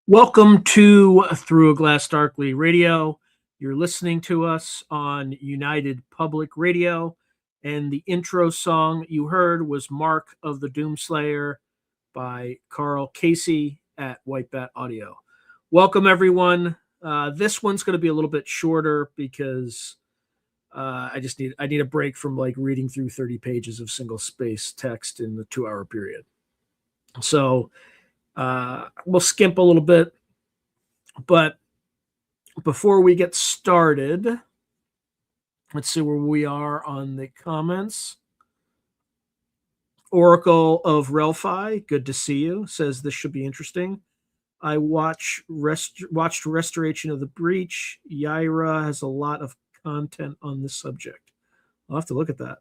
Welcome to Through a Glass Darkly Radio. You're listening to us on United Public Radio, and the intro song you heard was Mark of the Doomslayer by Carl Casey at White Bat Audio. Welcome, everyone. This one's going to be a little bit shorter because I need a break from like reading through 30 pages of single space text in the 2-hour period. So we'll skimp a little bit, but before we get started, let's see where we are on the comments. Oracle of Relphi, good to see you, says this should be interesting. I watched Restoration of the Breach. Yaira has a lot of content on this subject. I'll have to look at that.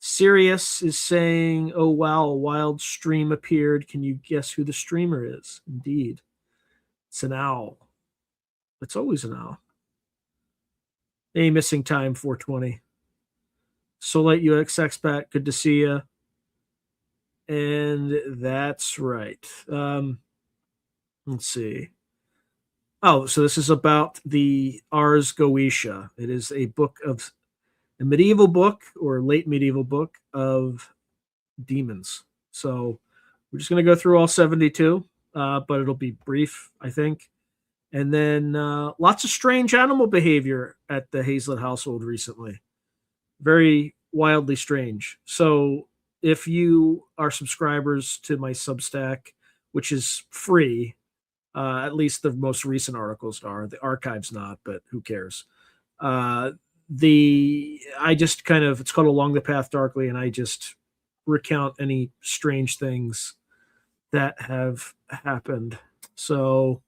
Sirius is saying, oh, wow, a wild stream appeared. Can you guess who the streamer is? Indeed. It's an owl. It's always an owl. Hey, Missing Time 420. Solite UX Expat, good to see you. And that's right. Let's see. Oh, so this is about the Ars Goetia. It is a book of a medieval book or late medieval book of demons. So we're just going to go through all 72, but it'll be brief, I think. And then lots of strange animal behavior at the Hazlett household recently. Very wildly strange. So if you are subscribers to my Substack, which is free, at least the most recent articles are, the archive's not, but who cares? It's called Along the Path Darkly, and I just recount any strange things that have happened. So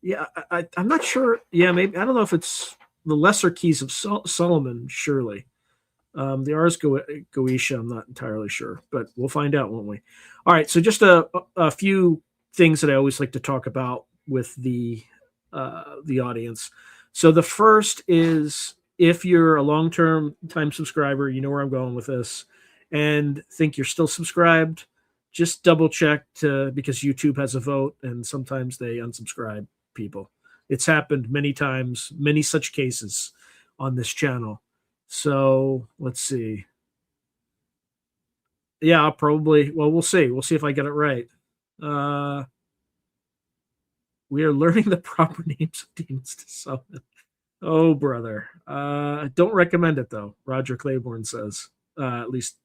yeah, I'm not sure. Yeah, maybe, I don't know if it's the Lesser Keys of Solomon, surely. The Ars Goetia, I'm not entirely sure, but we'll find out, won't we? All right, so just a few things that I always like to talk about with the audience. So the first is, if you're a long-term time subscriber, you know where I'm going with this, and think you're still subscribed, just double check because YouTube has a vote, and sometimes they unsubscribe people. It's happened many times, many such cases on this channel. So let's see. Yeah, I'll probably, well, we'll see. We'll see if I get it right. We are learning the proper names of demons to summon. Oh, brother. Don't recommend it, though, Roger Claiborne says. At least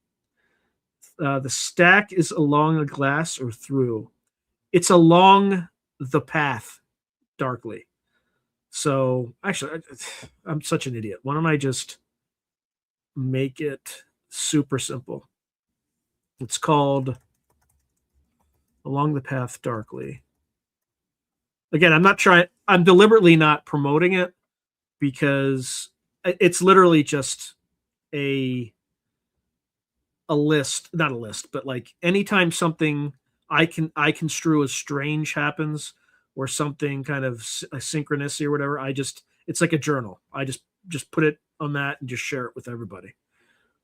the stack is along a glass or through. It's along the path darkly. So, actually, I'm such an idiot. Why don't I just make it super simple? It's called Along the Path Darkly. Again, I'm deliberately not promoting it, because it's literally just a list, not a list, but like anytime something I construe as strange happens, or something kind of a synchronicity or whatever, it's like a journal. I just put it on that and just share it with everybody.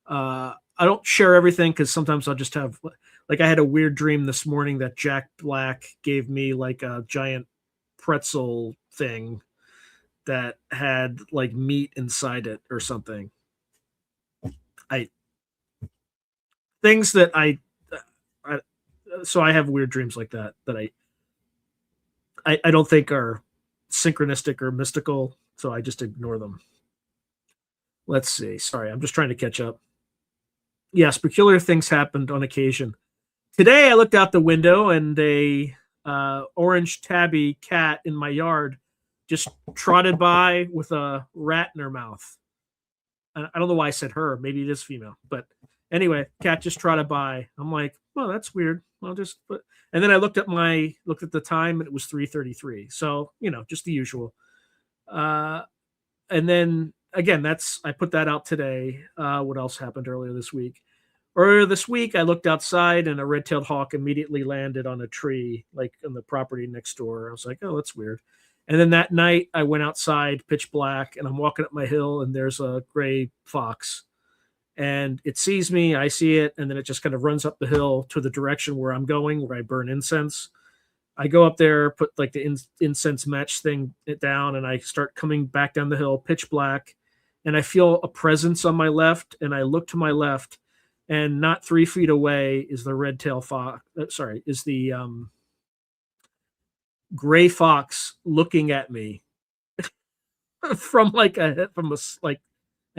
I don't share everything because sometimes I'll just have, like, I had a weird dream this morning that Jack Black gave me like a giant pretzel thing that had like meat inside it or something. So I have weird dreams like that I don't think are synchronistic or mystical, so I just ignore them. Let's see. Sorry, I'm just trying to catch up. Yes, peculiar things happened on occasion. Today I looked out the window and a orange tabby cat in my yard just trotted by with a rat in her mouth. I don't know why I said her. Maybe it is female. But anyway, cat just trotted by. I'm like, well, that's weird. And then I looked at the time, and it was 3:33. So, just the usual. And then again, I put that out today. What else happened earlier this week? Earlier this week, I looked outside, and a red-tailed hawk immediately landed on a tree, like on the property next door. I was like, oh, that's weird. And then that night, I went outside, pitch black, and I'm walking up my hill, and there's a gray fox. And it sees me, I see it, and then it just kind of runs up the hill to the direction where I'm going, where I burn incense. I go up there, put like the incense match thing down, and I start coming back down the hill, pitch black, and I feel a presence on my left, and I look to my left, and not 3 feet away is the red tail fox. Sorry, is the gray fox looking at me from like and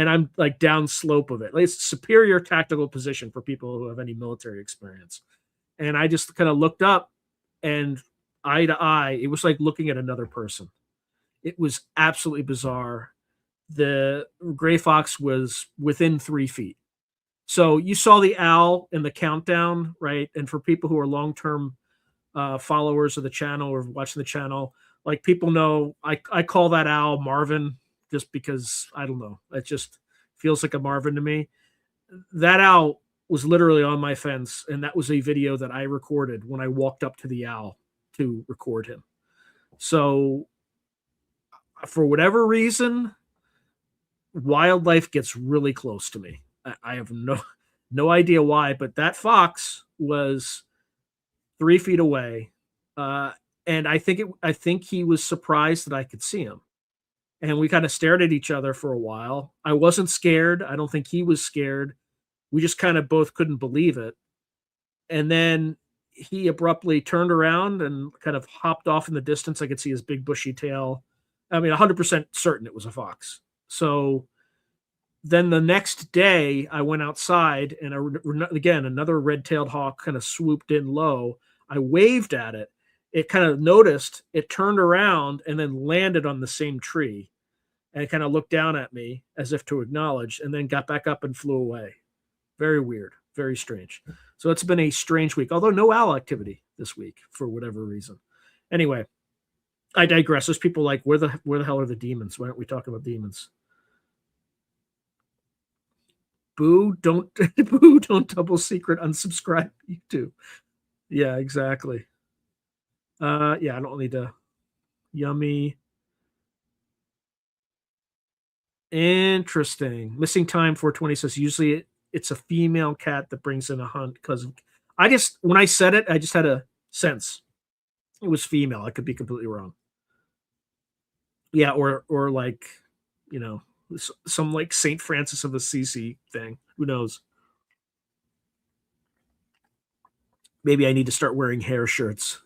I'm like down slope of it. Like, it's superior tactical position for people who have any military experience. And I just kind of looked up, and eye to eye, it was like looking at another person. It was absolutely bizarre. The gray fox was within 3 feet. So you saw the owl in the countdown, right? And for people who are long-term followers of the channel or watching the channel, like, people know I call that owl Marvin, just because, I don't know, it just feels like a Marvin to me. That owl was literally on my fence, and that was a video that I recorded when I walked up to the owl to record him. So for whatever reason, wildlife gets really close to me. I have no idea why, but that fox was 3 feet away, and I think he was surprised that I could see him. And we kind of stared at each other for a while. I wasn't scared. I don't think he was scared. We just kind of both couldn't believe it. And then he abruptly turned around and kind of hopped off in the distance. I could see his big bushy tail. I mean, 100% certain it was a fox. So then the next day I went outside, and again, another red-tailed hawk kind of swooped in low. I waved at it. It kind of noticed, it turned around and then landed on the same tree, and kind of looked down at me as if to acknowledge, and then got back up and flew away. Very weird, very strange. So it's been a strange week, although no owl activity this week for whatever reason. Anyway, I digress. There's people like, where the hell are the demons? Why aren't we talking about demons? Boo, don't boo, don't double secret unsubscribe YouTube. Yeah, exactly. Yeah, I don't need to. Yummy. Interesting. Missing time 420 says usually it's a female cat that brings in a hunt, because when I said it, I just had a sense it was female. I could be completely wrong. Yeah, or like, some like Saint Francis of Assisi thing. Who knows? Maybe I need to start wearing hair shirts.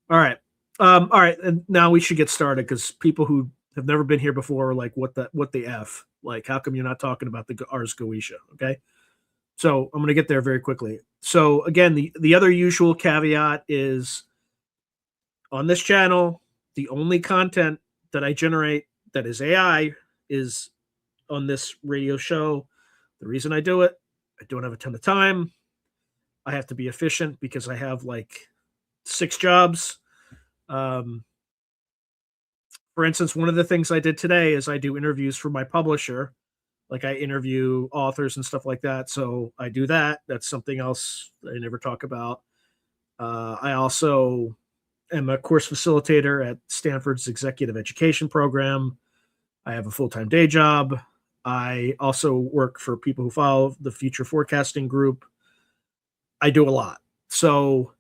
All right. All right, and now we should get started, because people who have never been here before are like, what the F? Like, how come you're not talking about the Ars Goetia? Okay. So I'm going to get there very quickly. So again, the other usual caveat is, on this channel, the only content that I generate that is AI is on this radio show. The reason I do it, I don't have a ton of time. I have to be efficient because I have like 6 jobs. For instance, one of the things I did today is I do interviews for my publisher. Like, I interview authors and stuff like that. So I do that. That's something else that I never talk about. I also am a course facilitator at Stanford's executive education program. I have a full-time day job. I also work for people who follow the future forecasting group. I do a lot. So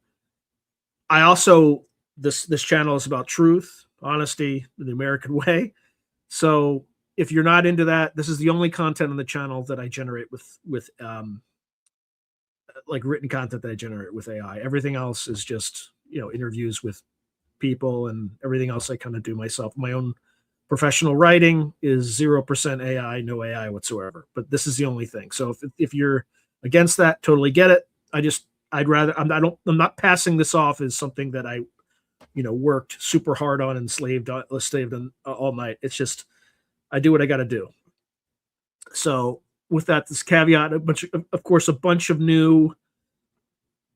I also, this channel is about truth, honesty, the American way. So if you're not into that, this is the only content on the channel that I generate with like written content that I generate with AI. Everything else is just, interviews with people, and everything else I kind of do myself. My own professional writing is 0% AI, no AI whatsoever. But this is the only thing. So if you're against that, totally get it. I'm not passing this off as something that I, worked super hard on and slaved on all night. It's just, I do what I got to do. So with that, this caveat, a bunch of new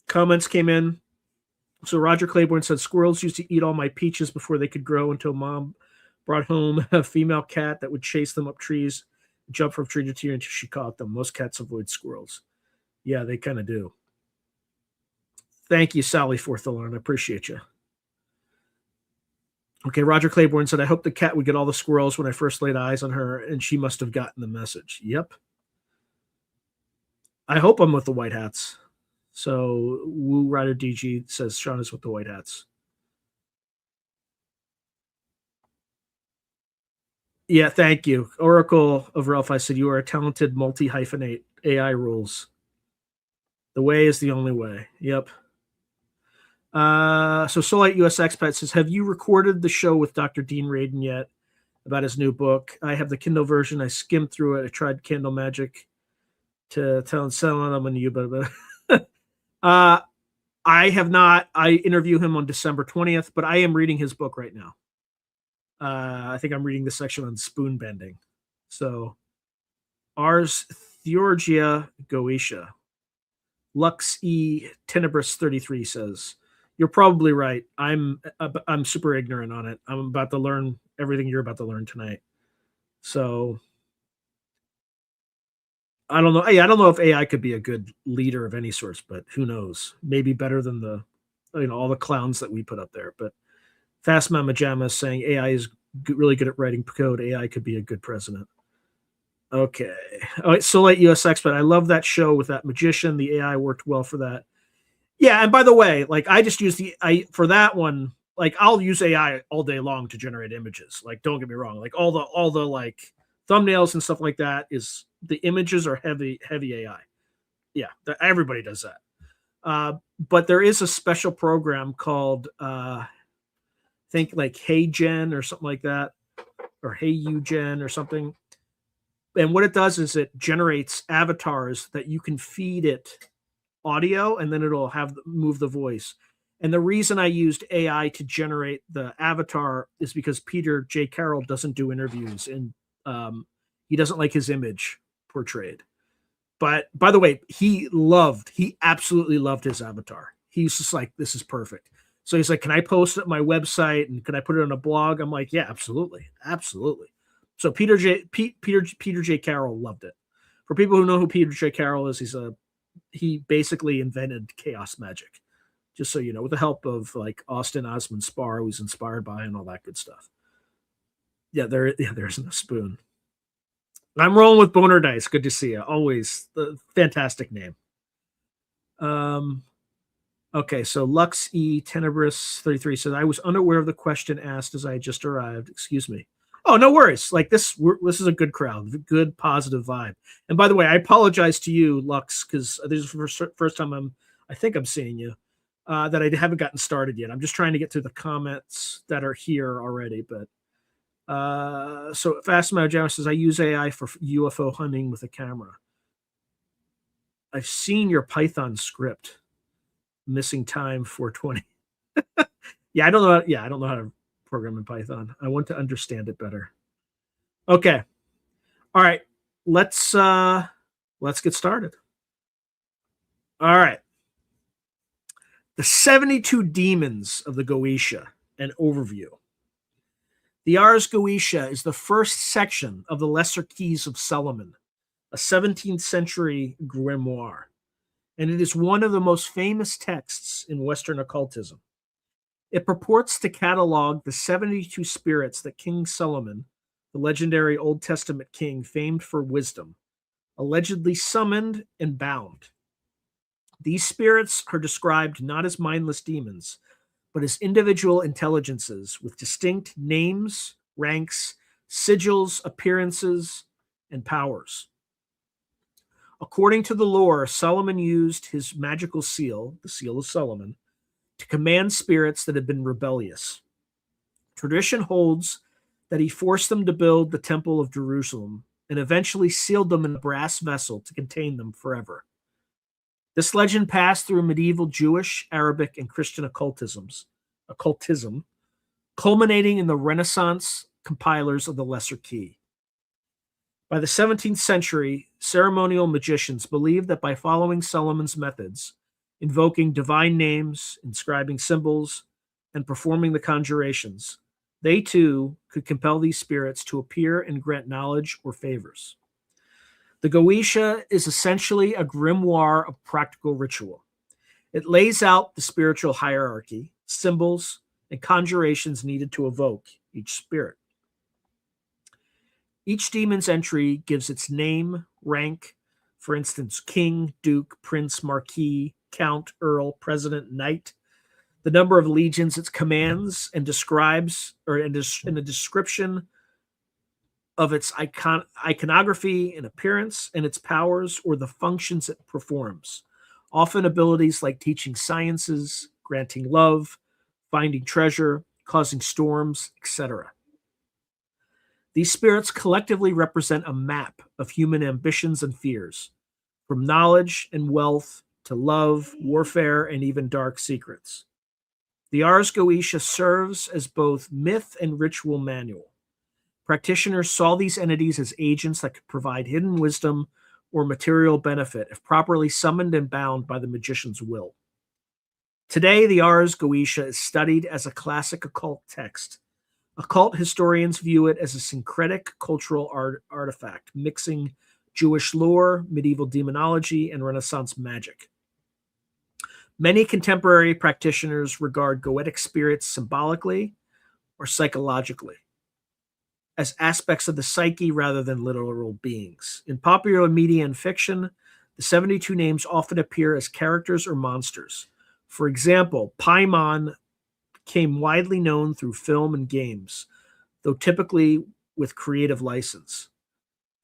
comments came in. So Roger Claiborne said, squirrels used to eat all my peaches before they could grow, until mom brought home a female cat that would chase them up trees, jump from tree to tree until she caught them. Most cats avoid squirrels. Yeah, they kind of do. Thank you, Sally Forthorn. I appreciate you. Okay, Roger Claiborne said, I hope the cat would get all the squirrels when I first laid eyes on her, and she must have gotten the message. Yep. I hope I'm with the white hats. So Woo Rider DG says Sean is with the White Hats. Yeah, thank you. Oracle of Ralph, I said, you are a talented multi-hyphenate. AI rules. The way is the only way. Yep. So Solite US Expat says, have you recorded the show with Dr. Dean Radin yet about his new book? I have the Kindle version. I skimmed through it. I tried Candle Magic to tell and sell them on you, but I have not. I interview him on December 20th, but I am reading his book right now. I think I'm reading the section on spoon bending. So Ars Theurgia Goetia. Lux E Tenebris 33 says, you're probably right. I'm super ignorant on it. I'm about to learn everything you're about to learn tonight. So I don't know. I don't know if AI could be a good leader of any sorts, but who knows? Maybe better than all the clowns that we put up there. But Fast Mama Jamma is saying AI is really good at writing code. AI could be a good president. Okay. All right, Solite US Expert. I love that show with that magician. The AI worked well for that. Yeah, and by the way, like I just use for that one, like I'll use AI all day long to generate images. Like don't get me wrong, like all the like thumbnails and stuff like that is the images are heavy AI. Yeah, everybody does that. But there is a special program called think like Hey Gen or something like that, or Hey You Gen or something. And what it does is it generates avatars that you can feed it audio, and then it'll move the voice. And the reason I used AI to generate the avatar is because Peter J. Carroll doesn't do interviews, and he doesn't like his image portrayed. But by the way, he absolutely loved his avatar. He's just like, this is perfect. So he's like, can I post it on my website and can I put it on a blog? I'm like, yeah, absolutely. So Peter J. Carroll loved it. For people who know who Peter J. Carroll is, he basically invented chaos magic, just so you know, with the help of like Austin Osman Spar, who he's inspired by, and all that good stuff. There's no spoon. I'm rolling with Boner Dice. Good to see you. Always the fantastic name. Okay, so Lux E Tenebris 33 says, I was unaware of the question asked as I just arrived. Excuse me. Oh, no worries. Like this is a good crowd, good positive vibe. And by the way, I apologize to you, Lux, because this is the first time I think I'm seeing you, that I haven't gotten started yet. I'm just trying to get through the comments that are here already. But so Fast Mojo says, I use AI for UFO hunting with a camera. I've seen your Python script. Missing time 420. Yeah, I don't know. Yeah, I don't know how to program in Python. I want to understand it better. Okay. All right. Let's get started. All right. The 72 demons of the Goetia, an overview. The Ars Goetia is the first section of the Lesser Keys of Solomon, a 17th century grimoire, and it is one of the most famous texts in Western occultism. It purports to catalog the 72 spirits that King Solomon, the legendary Old Testament king famed for wisdom, allegedly summoned and bound. These spirits are described not as mindless demons, but as individual intelligences with distinct names, ranks, sigils, appearances, and powers. According to the lore, Solomon used his magical seal, the Seal of Solomon, to command spirits that had been rebellious. Tradition holds that he forced them to build the Temple of Jerusalem and eventually sealed them in a brass vessel to contain them forever. This legend passed through medieval Jewish, Arabic, and Christian occultism, culminating in the Renaissance compilers of the Lesser Key. By the 17th century, ceremonial magicians believed that by following Solomon's methods, invoking divine names, inscribing symbols, and performing the conjurations, they too could compel these spirits to appear and grant knowledge or favors. The Goetia is essentially a grimoire of practical ritual. It lays out the spiritual hierarchy, symbols, and conjurations needed to evoke each spirit. Each demon's entry gives its name, rank, for instance, king, duke, prince, marquis, count, earl, president, knight, the number of legions it commands, and describes, or in a description of its iconography and appearance, and its powers or the functions it performs. Often abilities like teaching sciences, granting love, finding treasure, causing storms, etc. These spirits collectively represent a map of human ambitions and fears, from knowledge and wealth to love, warfare, and even dark secrets. The Ars Goetia serves as both myth and ritual manual. Practitioners saw these entities as agents that could provide hidden wisdom or material benefit if properly summoned and bound by the magician's will. Today, the Ars Goetia is studied as a classic occult text. Occult historians view it as a syncretic cultural artifact, mixing Jewish lore, medieval demonology, and Renaissance magic. Many contemporary practitioners regard Goetic spirits symbolically or psychologically, as aspects of the psyche rather than literal beings. In popular media and fiction, the 72 names often appear as characters or monsters. For example, Paimon became widely known through film and games, though typically with creative license.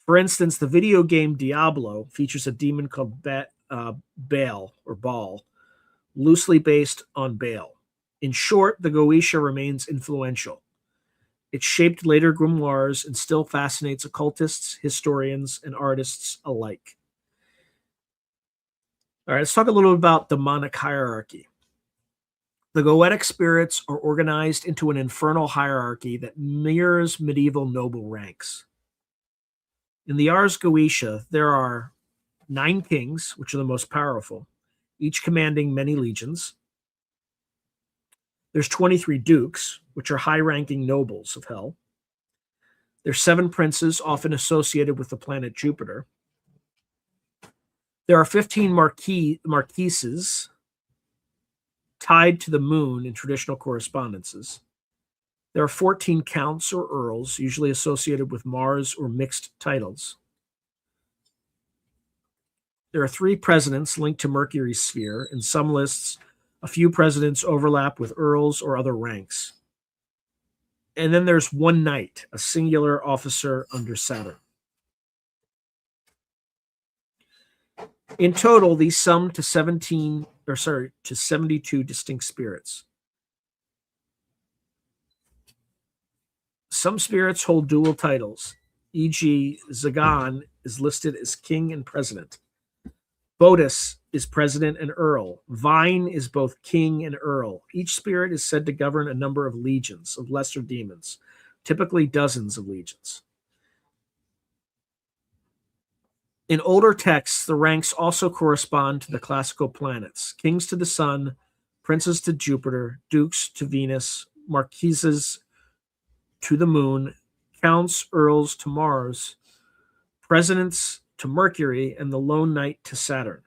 For instance, the video game Diablo features a demon called Baal, or Baal, loosely based on Baal. In short, the Goetia remains influential. It shaped later grimoires and still fascinates occultists, historians, and artists alike. All right, let's talk a little about demonic hierarchy. The Goetic spirits are organized into an infernal hierarchy that mirrors medieval noble ranks. In the Ars Goetia, there are 9 kings, which are the most powerful, each commanding many legions. There's 23 dukes, which are high-ranking nobles of hell. There's 7 princes, often associated with the planet Jupiter. There are 15 marquises tied to the moon in traditional correspondences. There are 14 counts or earls, usually associated with Mars or mixed titles. There are 3 presidents linked to Mercury's sphere. In some lists, a few presidents overlap with earls or other ranks. And then there's 1 knight, a singular officer under Saturn. In total, these sum to 72 distinct spirits. Some spirits hold dual titles, e.g., Zagan is listed as king and president. Bodis is president and earl. Vine is both king and earl. Each spirit is said to govern a number of legions of lesser demons, typically dozens of legions. In older texts, the ranks also correspond to the classical planets: kings to the sun, princes to Jupiter, dukes to Venus, marquises to the moon, counts, earls to Mars, presidents to Mercury, and the lone knight to Saturn.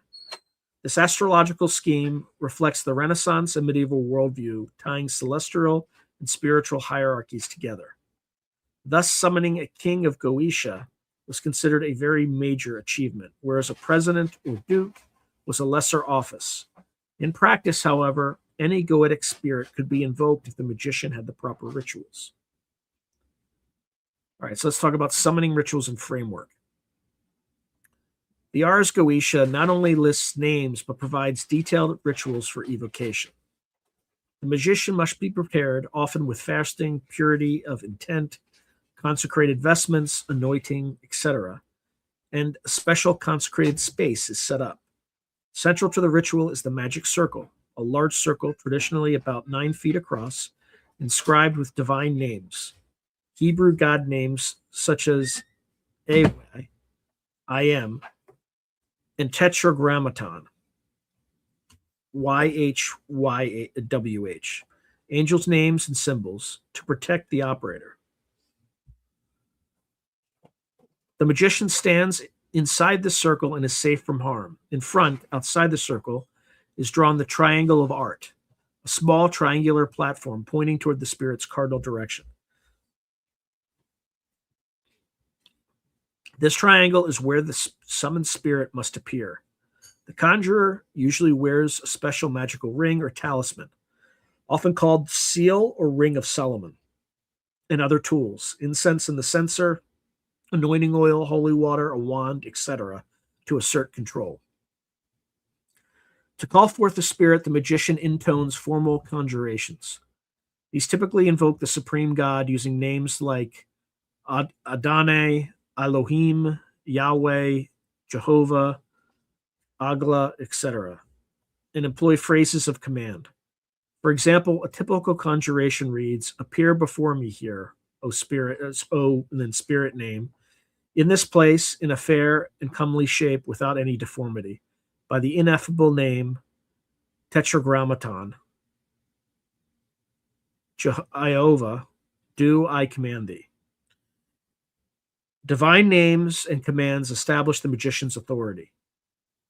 This astrological scheme reflects the Renaissance and medieval worldview, tying celestial and spiritual hierarchies together. Thus, summoning a king of Goetia was considered a very major achievement, whereas a president or duke was a lesser office. In practice, however, any Goetic spirit could be invoked if the magician had the proper rituals. All right, so let's talk about summoning rituals and framework. The Ars Goetia not only lists names, but provides detailed rituals for evocation. The magician must be prepared, often with fasting, purity of intent, consecrated vestments, anointing, etc., and a special consecrated space is set up. Central to the ritual is the magic circle, a large circle traditionally about 9 feet across, inscribed with divine names, Hebrew god names such as Yahweh, I am, and Tetragrammaton, YHYWH, angels' names and symbols, to protect the operator. The magician stands inside the circle and is safe from harm. In front, outside the circle, is drawn the triangle of art, a small triangular platform pointing toward the spirit's cardinal direction. This triangle is where the summoned spirit must appear. The conjurer usually wears a special magical ring or talisman, often called seal or ring of Solomon, and other tools, incense in the censer, anointing oil, holy water, a wand, etc., to assert control. To call forth the spirit, the magician intones formal conjurations. These typically invoke the supreme God using names like Adonai, Elohim, Yahweh, Jehovah, Agla, etc., and employ phrases of command. For example, a typical conjuration reads, "Appear before me here, O spirit, O," and then spirit name, "in this place, in a fair and comely shape without any deformity, by the ineffable name, Tetragrammaton, Jehovah, do I command thee." Divine names and commands establish the magician's authority.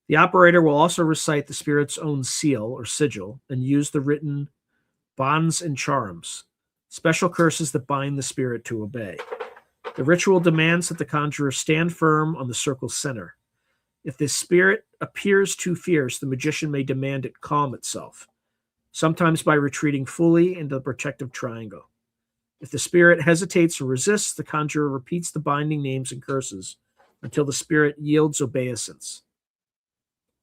The operator will also recite the spirit's own seal or sigil and use the written bonds and charms, special curses that bind the spirit to obey. The ritual demands that the conjurer stand firm on the circle's center. If the spirit appears too fierce, the magician may demand it calm itself, sometimes by retreating fully into the protective triangle. If the spirit hesitates or resists, the conjurer repeats the binding names and curses until the spirit yields obeisance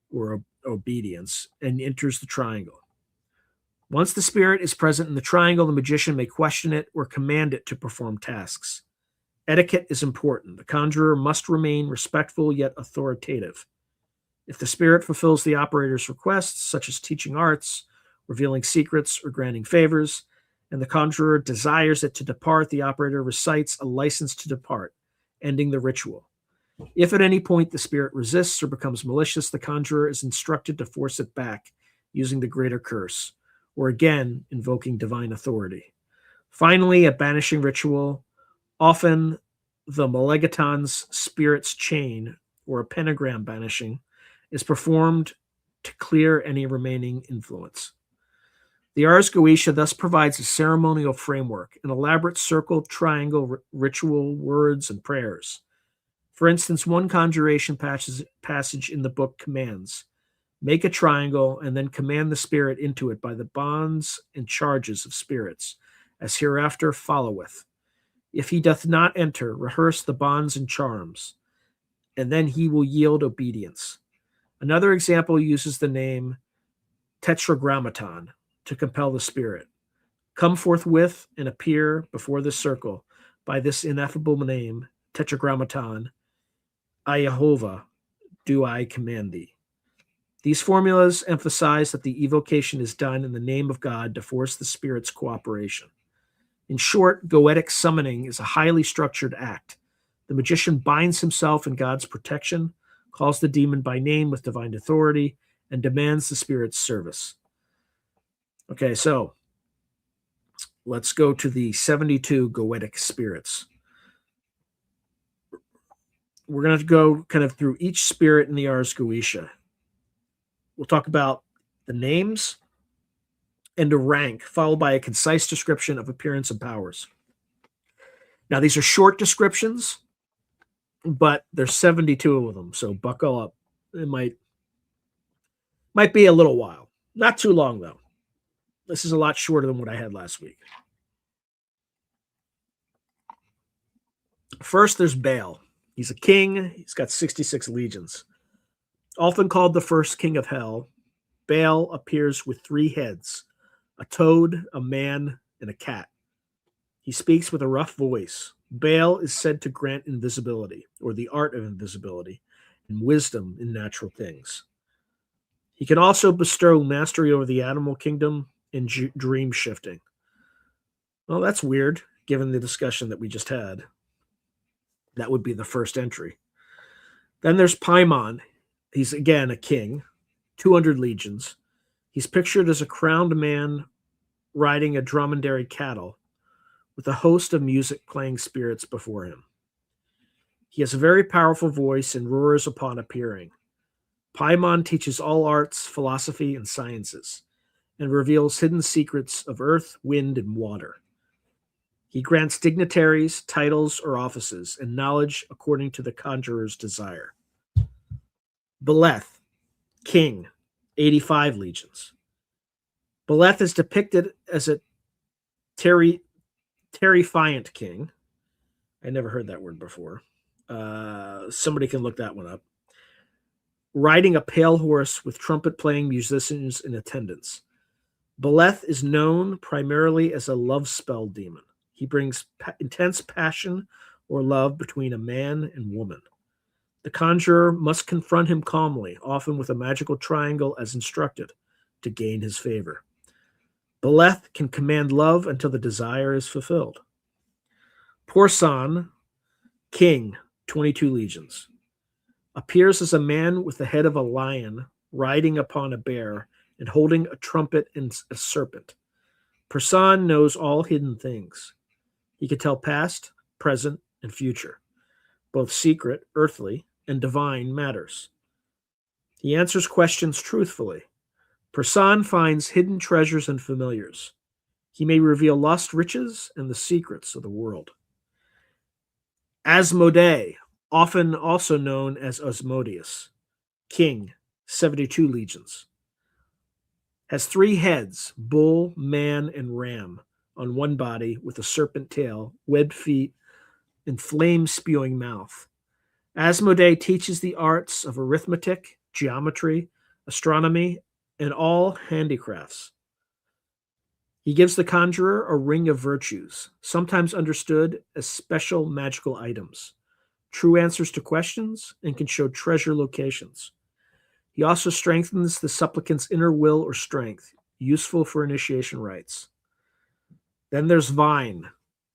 or obedience and enters the triangle. Once the spirit is present in the triangle, the magician may question it or command it to perform tasks. Etiquette is important. The conjurer must remain respectful yet authoritative. If the spirit fulfills the operator's requests, such as teaching arts, revealing secrets, or granting favors, and the conjurer desires it to depart, the operator recites a license to depart, ending the ritual. If at any point the spirit resists or becomes malicious, the conjurer is instructed to force it back using the greater curse, or again invoking divine authority. Finally, a banishing ritual, often the Malegaton's spirit's chain or a pentagram banishing, is performed to clear any remaining influence. The Ars Goetia thus provides a ceremonial framework, an elaborate circle, triangle, ritual, words, and prayers. For instance, one conjuration passage in the book commands, "Make a triangle and then command the spirit into it by the bonds and charges of spirits, as hereafter followeth. If he doth not enter, rehearse the bonds and charms, and then he will yield obedience." Another example uses the name Tetragrammaton to compel the spirit. "Come forthwith and appear before the circle by this ineffable name, Tetragrammaton, Jehovah, do I command thee." These formulas emphasize that the evocation is done in the name of God to force the spirit's cooperation. In short, Goetic summoning is a highly structured act. The magician binds himself in God's protection, calls the demon by name with divine authority, and demands the spirit's service. Okay, so let's go to the 72 Goetic spirits. We're going to go kind of through each spirit in the Ars Goetia. We'll talk about the names and a rank, followed by a concise description of appearance and powers. Now, these are short descriptions, but there's 72 of them, so buckle up. It might be a little while. Not too long, though. This is a lot shorter than what I had last week. First, there's Baal. He's a king. He's got 66 legions. Often called the first king of hell, Baal appears with 3 heads, a toad, a man, and a cat. He speaks with a rough voice. Baal is said to grant invisibility, or the art of invisibility, and wisdom in natural things. He can also bestow mastery over the animal kingdom and dream shifting. Well, that's weird, given the discussion that we just had. That would be the first entry. Then there's Paimon. He's, again, a king, 200 legions. He's pictured as a crowned man riding a dromedary cattle with a host of music playing spirits before him. He has a very powerful voice and roars upon appearing. Paimon teaches all arts, philosophy, and sciences, and reveals hidden secrets of earth, wind, and water. He grants dignitaries, titles, or offices, and knowledge according to the conjurer's desire. Beleth, king, 85 legions. Beleth is depicted as a terrifiant king. I never heard that word before. Somebody can look that one up. Riding a pale horse with trumpet-playing musicians in attendance. Beleth is known primarily as a love spell demon. He brings intense passion or love between a man and woman. The conjurer must confront him calmly, often with a magical triangle as instructed, to gain his favor. Beleth can command love until the desire is fulfilled. Porsan, king, 22 legions. Appears as a man with the head of a lion, riding upon a bear, and holding a trumpet and a serpent. Porsan knows all hidden things. He can tell past, present, and future, both secret, earthly, and divine matters. He answers questions truthfully. Porsan finds hidden treasures and familiars. He may reveal lost riches and the secrets of the world. Asmodee, often also known as Asmodeus, king, 72 legions. Has 3 heads, bull, man, and ram, on one body with a serpent tail, webbed feet, and flame-spewing mouth. Asmodee teaches the arts of arithmetic, geometry, astronomy, and all handicrafts. He gives the conjurer a ring of virtues, sometimes understood as special magical items, true answers to questions, and can show treasure locations. He also strengthens the supplicant's inner will or strength, useful for initiation rites. Then there's Vine,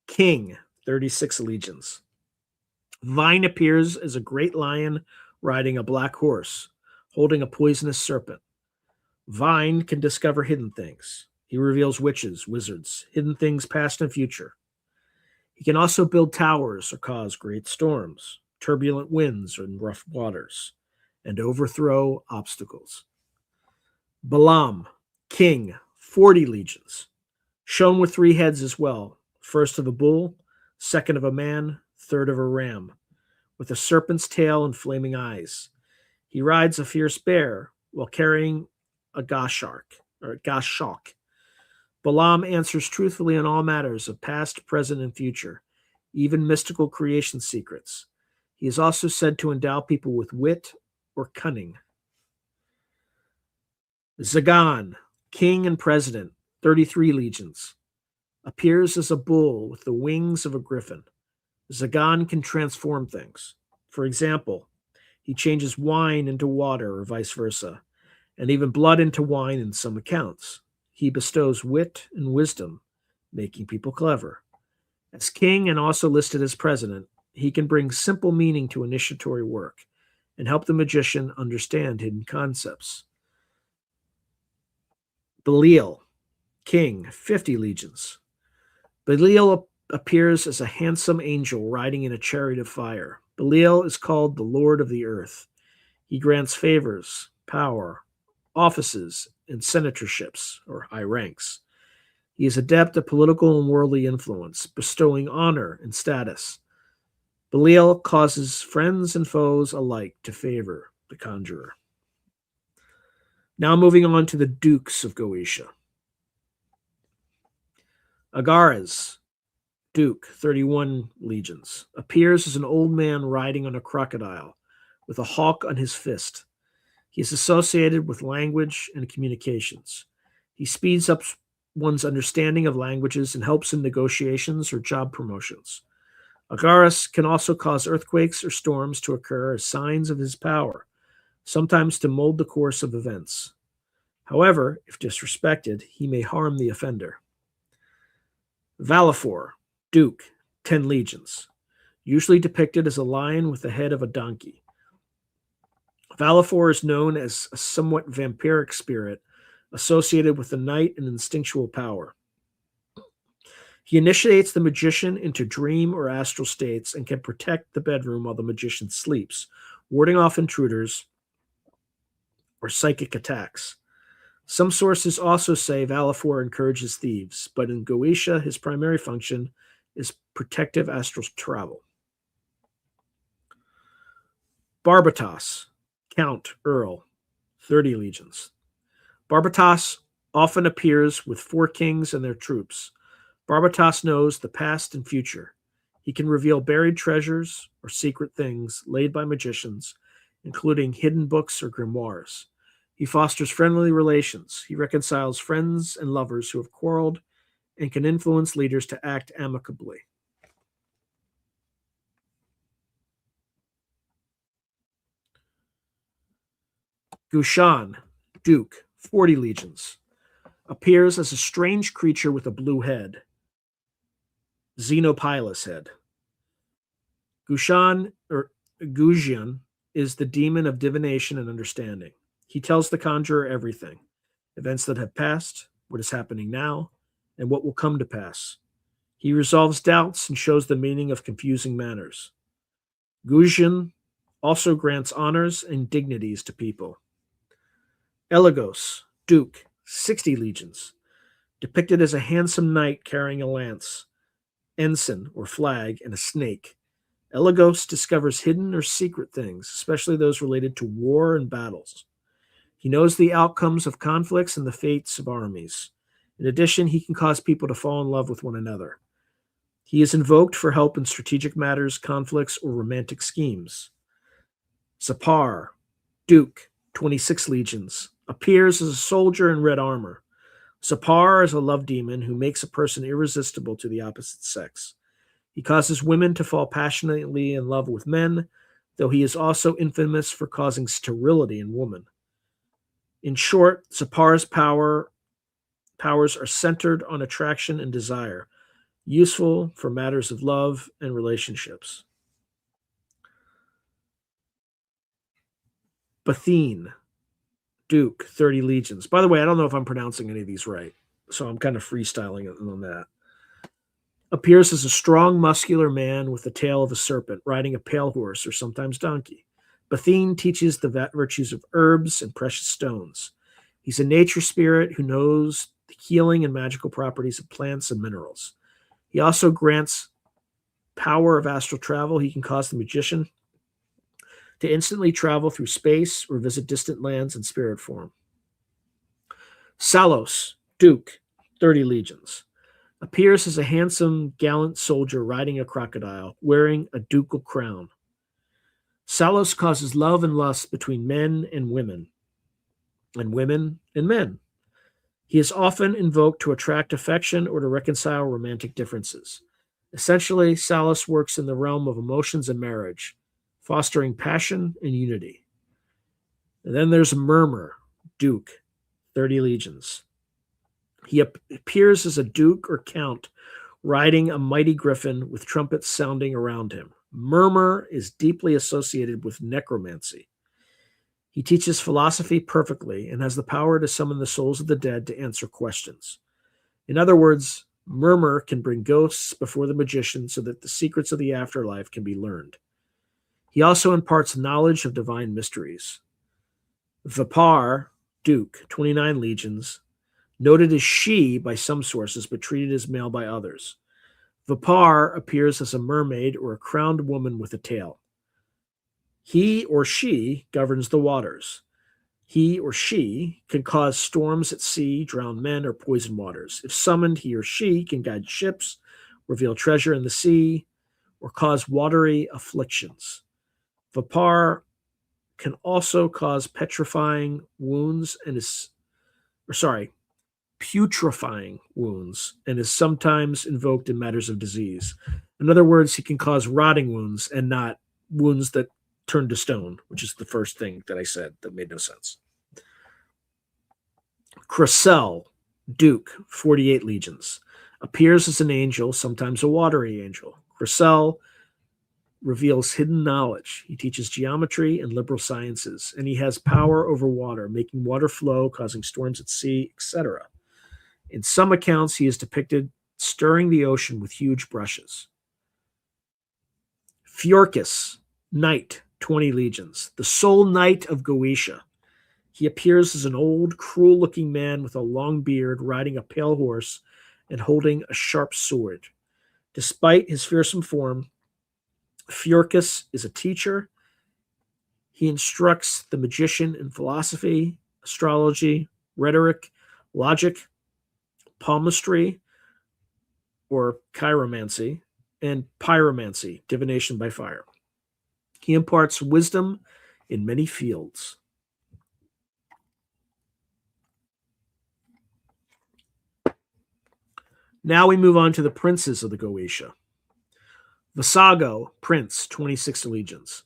king, 36 legions. Vine appears as a great lion riding a black horse, holding a poisonous serpent. Vine can discover hidden things. He reveals witches, wizards, hidden things past and future. He can also build towers or cause great storms, turbulent winds and rough waters, and overthrow obstacles. Balaam, king, 40 legions, shown with 3 heads as well, first of a bull, second of a man, third of a ram, with a serpent's tail and flaming eyes. He rides a fierce bear while carrying a goshawk. Balaam answers truthfully on all matters of past, present, and future, even mystical creation secrets. He is also said to endow people with wit or cunning. Zagan, king and president, 33 legions, appears as a bull with the wings of a griffin. Zagan can transform things. For example, he changes wine into water or vice versa, and even blood into wine in some accounts. He bestows wit and wisdom, making people clever. As king and also listed as president, he can bring simple meaning to initiatory work and help the magician understand hidden concepts. Belial, king, 50 legions. Belial appears as a handsome angel riding in a chariot of fire. Belial is called the Lord of the Earth. He grants favors, power, offices, and senatorships, or high ranks. He is adept at political and worldly influence, bestowing honor and status. Belial causes friends and foes alike to favor the conjurer. Now moving on to the dukes of Goetia. Agares, duke, 31 legions, appears as an old man riding on a crocodile with a hawk on his fist. He is associated with language and communications. He speeds up one's understanding of languages and helps in negotiations or job promotions. Agares can also cause earthquakes or storms to occur as signs of his power, sometimes to mold the course of events. However, if disrespected, he may harm the offender. Valifor, duke, 10 legions, usually depicted as a lion with the head of a donkey. Valifor is known as a somewhat vampiric spirit associated with the night and instinctual power. He initiates the magician into dream or astral states and can protect the bedroom while the magician sleeps, warding off intruders or psychic attacks. Some sources also say Valifor encourages thieves, but in Goetia, his primary function is protective astral travel. Barbatos, Count, Earl, 30 legions. Barbatos often appears with 4 kings and their troops. Barbatos knows the past and future. He can reveal buried treasures or secret things laid by magicians, including hidden books or grimoires. He fosters friendly relations. He reconciles friends and lovers who have quarreled and can influence leaders to act amicably. Gushan, Duke, 40 legions, appears as a strange creature with a blue head, Xenopilus head. Gujian is the demon of divination and understanding. He tells the conjurer everything, events that have passed, what is happening now, and what will come to pass. He resolves doubts and shows the meaning of confusing matters. Gujian also grants honors and dignities to people. Elagos, Duke, 60 legions, depicted as a handsome knight carrying a lance, ensign or flag, and a snake. Elagos discovers hidden or secret things, especially those related to war and battles. He knows the outcomes of conflicts and the fates of armies. In addition, he can cause people to fall in love with one another. He is invoked for help in strategic matters, conflicts, or romantic schemes. Zapar, Duke, 26 legions, appears as a soldier in red armor. Zapar is a love demon who makes a person irresistible to the opposite sex. He causes women to fall passionately in love with men, though he is also infamous for causing sterility in women. In short, Zapar's powers are centered on attraction and desire, useful for matters of love and relationships. Bathine, Duke, 30 legions. By the way, I don't know if I'm pronouncing any of these right, so I'm kind of freestyling on that. Appears as a strong, muscular man with the tail of a serpent, riding a pale horse or sometimes donkey. Bathine teaches the virtues of herbs and precious stones. He's a nature spirit who knows the healing and magical properties of plants and minerals. He also grants power of astral travel. He can cause the magician to instantly travel through space or visit distant lands in spirit form. Salos, Duke, 30 legions, appears as a handsome, gallant soldier riding a crocodile, wearing a ducal crown. Salos causes love and lust between men and women and men. He is often invoked to attract affection or to reconcile romantic differences. Essentially, Salos works in the realm of emotions and marriage, fostering passion and unity. And then there's Murmur, Duke, 30 legions. He appears as a duke or count riding a mighty griffin with trumpets sounding around him. Murmur is deeply associated with necromancy. He teaches philosophy perfectly and has the power to summon the souls of the dead to answer questions. In other words, Murmur can bring ghosts before the magician so that the secrets of the afterlife can be learned. He also imparts knowledge of divine mysteries. Vapar, Duke, 29 legions, noted as she by some sources, but treated as male by others. Vapar appears as a mermaid or a crowned woman with a tail. He or she governs the waters. He or she can cause storms at sea, drown men, or poison waters. If summoned, he or she can guide ships, reveal treasure in the sea, or cause watery afflictions. Vapar can also cause putrefying wounds and is sometimes invoked in matters of disease. In other words, he can cause rotting wounds and not wounds that turn to stone, which is the first thing that I said that made no sense. Cressel, Duke, 48 legions, appears as an angel, sometimes a watery angel. Cressel reveals hidden knowledge. He teaches geometry and liberal sciences, and he has power over water, making water flow, causing storms at sea, etc. In some accounts, he is depicted stirring the ocean with huge brushes. Fjorkis, Knight, 20 legions, the sole knight of Goetia. He appears as an old, cruel-looking man with a long beard, riding a pale horse and holding a sharp sword. Despite his fearsome form, Fjorkis is a teacher. He instructs the magician in philosophy, astrology, rhetoric, logic, palmistry, or chiromancy, and pyromancy, divination by fire. He imparts wisdom in many fields. Now we move on to the princes of the Goetia. Vasago, prince, 26 legions,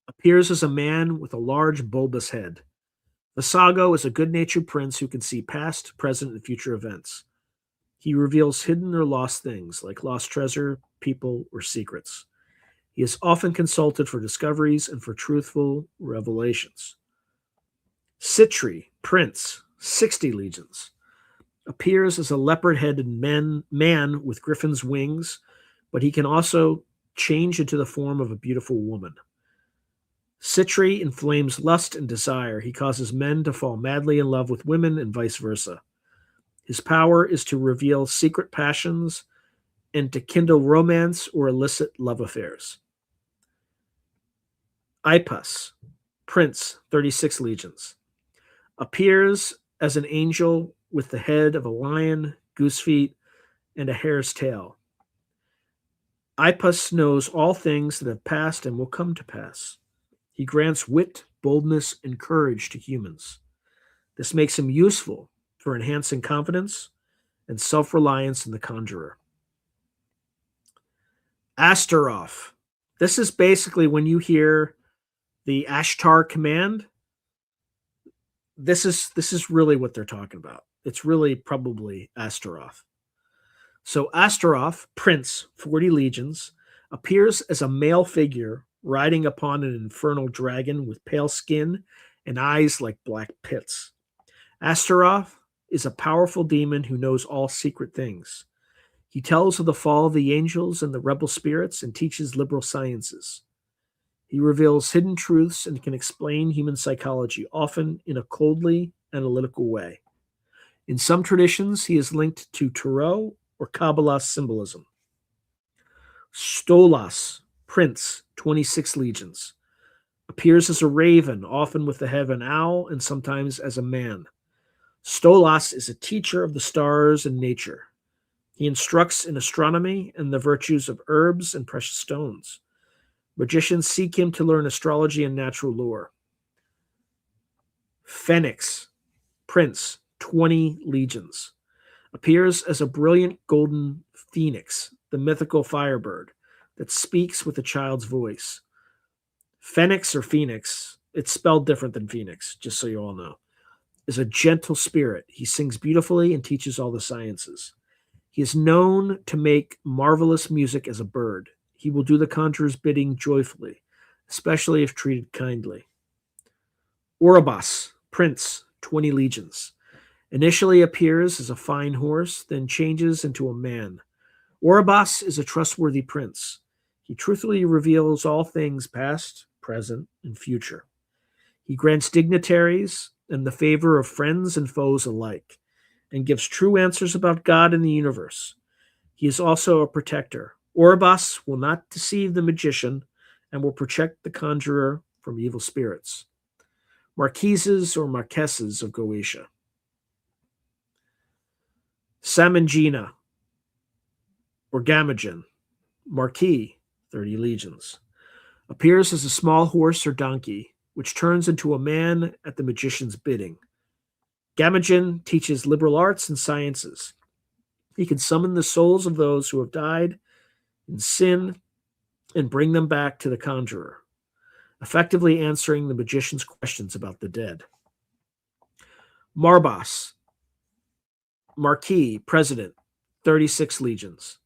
appears as a man with a large bulbous head. Vasago is a good-natured prince who can see past, present, and future events. He reveals hidden or lost things, like lost treasure, people, or secrets. He is often consulted for discoveries and for truthful revelations. Citri, prince, 60 legions, appears as a leopard-headed man with griffin's wings, but he can also change into the form of a beautiful woman. Citri inflames lust and desire. He causes men to fall madly in love with women and vice versa. His power is to reveal secret passions and to kindle romance or illicit love affairs. Ipas, prince, 36 legions, appears as an angel with the head of a lion, goose feet, and a hare's tail. Ipas knows all things that have passed and will come to pass. He grants wit, boldness, and courage to humans. This makes him useful for enhancing confidence and self-reliance in the conjurer. Astaroth. This is basically when you hear the Ashtar command. This is really what they're talking about. It's really probably Astaroth. So Astaroth, prince, 40 legions, appears as a male figure riding upon an infernal dragon with pale skin and eyes like black pits. Astaroth is a powerful demon who knows all secret things. He tells of the fall of the angels and the rebel spirits and teaches liberal sciences. He reveals hidden truths and can explain human psychology, often in a coldly analytical way. In some traditions, he is linked to Tarot or Kabbalah symbolism. Stolas, prince, 26 legions, appears as a raven, often with the head of an owl and sometimes as a man. Stolas is a teacher of the stars and nature. He instructs in astronomy and the virtues of herbs and precious stones. Magicians seek him to learn astrology and natural lore. Phoenix, prince, 20 legions, appears as a brilliant golden phoenix, the mythical firebird that speaks with a child's voice. Phoenix or phoenix, it's spelled different than phoenix, just so you all know, is a gentle spirit. He sings beautifully and teaches all the sciences. He is known to make marvelous music as a bird. He will do the conjurer's bidding joyfully, especially if treated kindly. Orobas, prince, 20 legions, initially appears as a fine horse, then changes into a man. Orobas is a trustworthy prince. He truthfully reveals all things past, present, and future. He grants dignitaries and the favor of friends and foes alike, and gives true answers about God and the universe. He is also a protector. Orobas will not deceive the magician and will protect the conjurer from evil spirits. Marquises or marquesses of Goetia. Samangina or Gamagen, Marquis, 30 legions, appears as a small horse or donkey, which turns into a man at the magician's bidding. Gamagen teaches liberal arts and sciences. He can summon the souls of those who have died in sin and bring them back to the conjurer, effectively answering the magician's questions about the dead. Marbas, Marquis, President, 36 legions,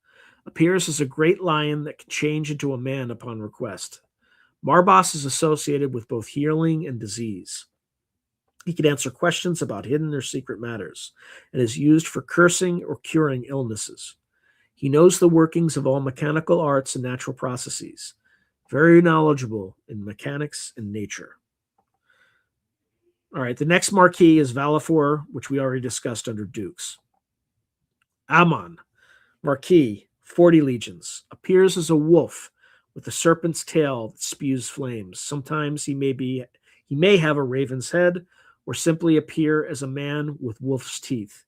appears as a great lion that can change into a man upon request. Marbas is associated with both healing and disease. He can answer questions about hidden or secret matters and is used for cursing or curing illnesses. He knows the workings of all mechanical arts and natural processes, very knowledgeable in mechanics and nature. All right, the next marquis is Valifor, which we already discussed under dukes. Ammon, Marquis, 40 legions, appears as a wolf with a serpent's tail that spews flames. Sometimes he may have a raven's head, or simply appear as a man with wolf's teeth.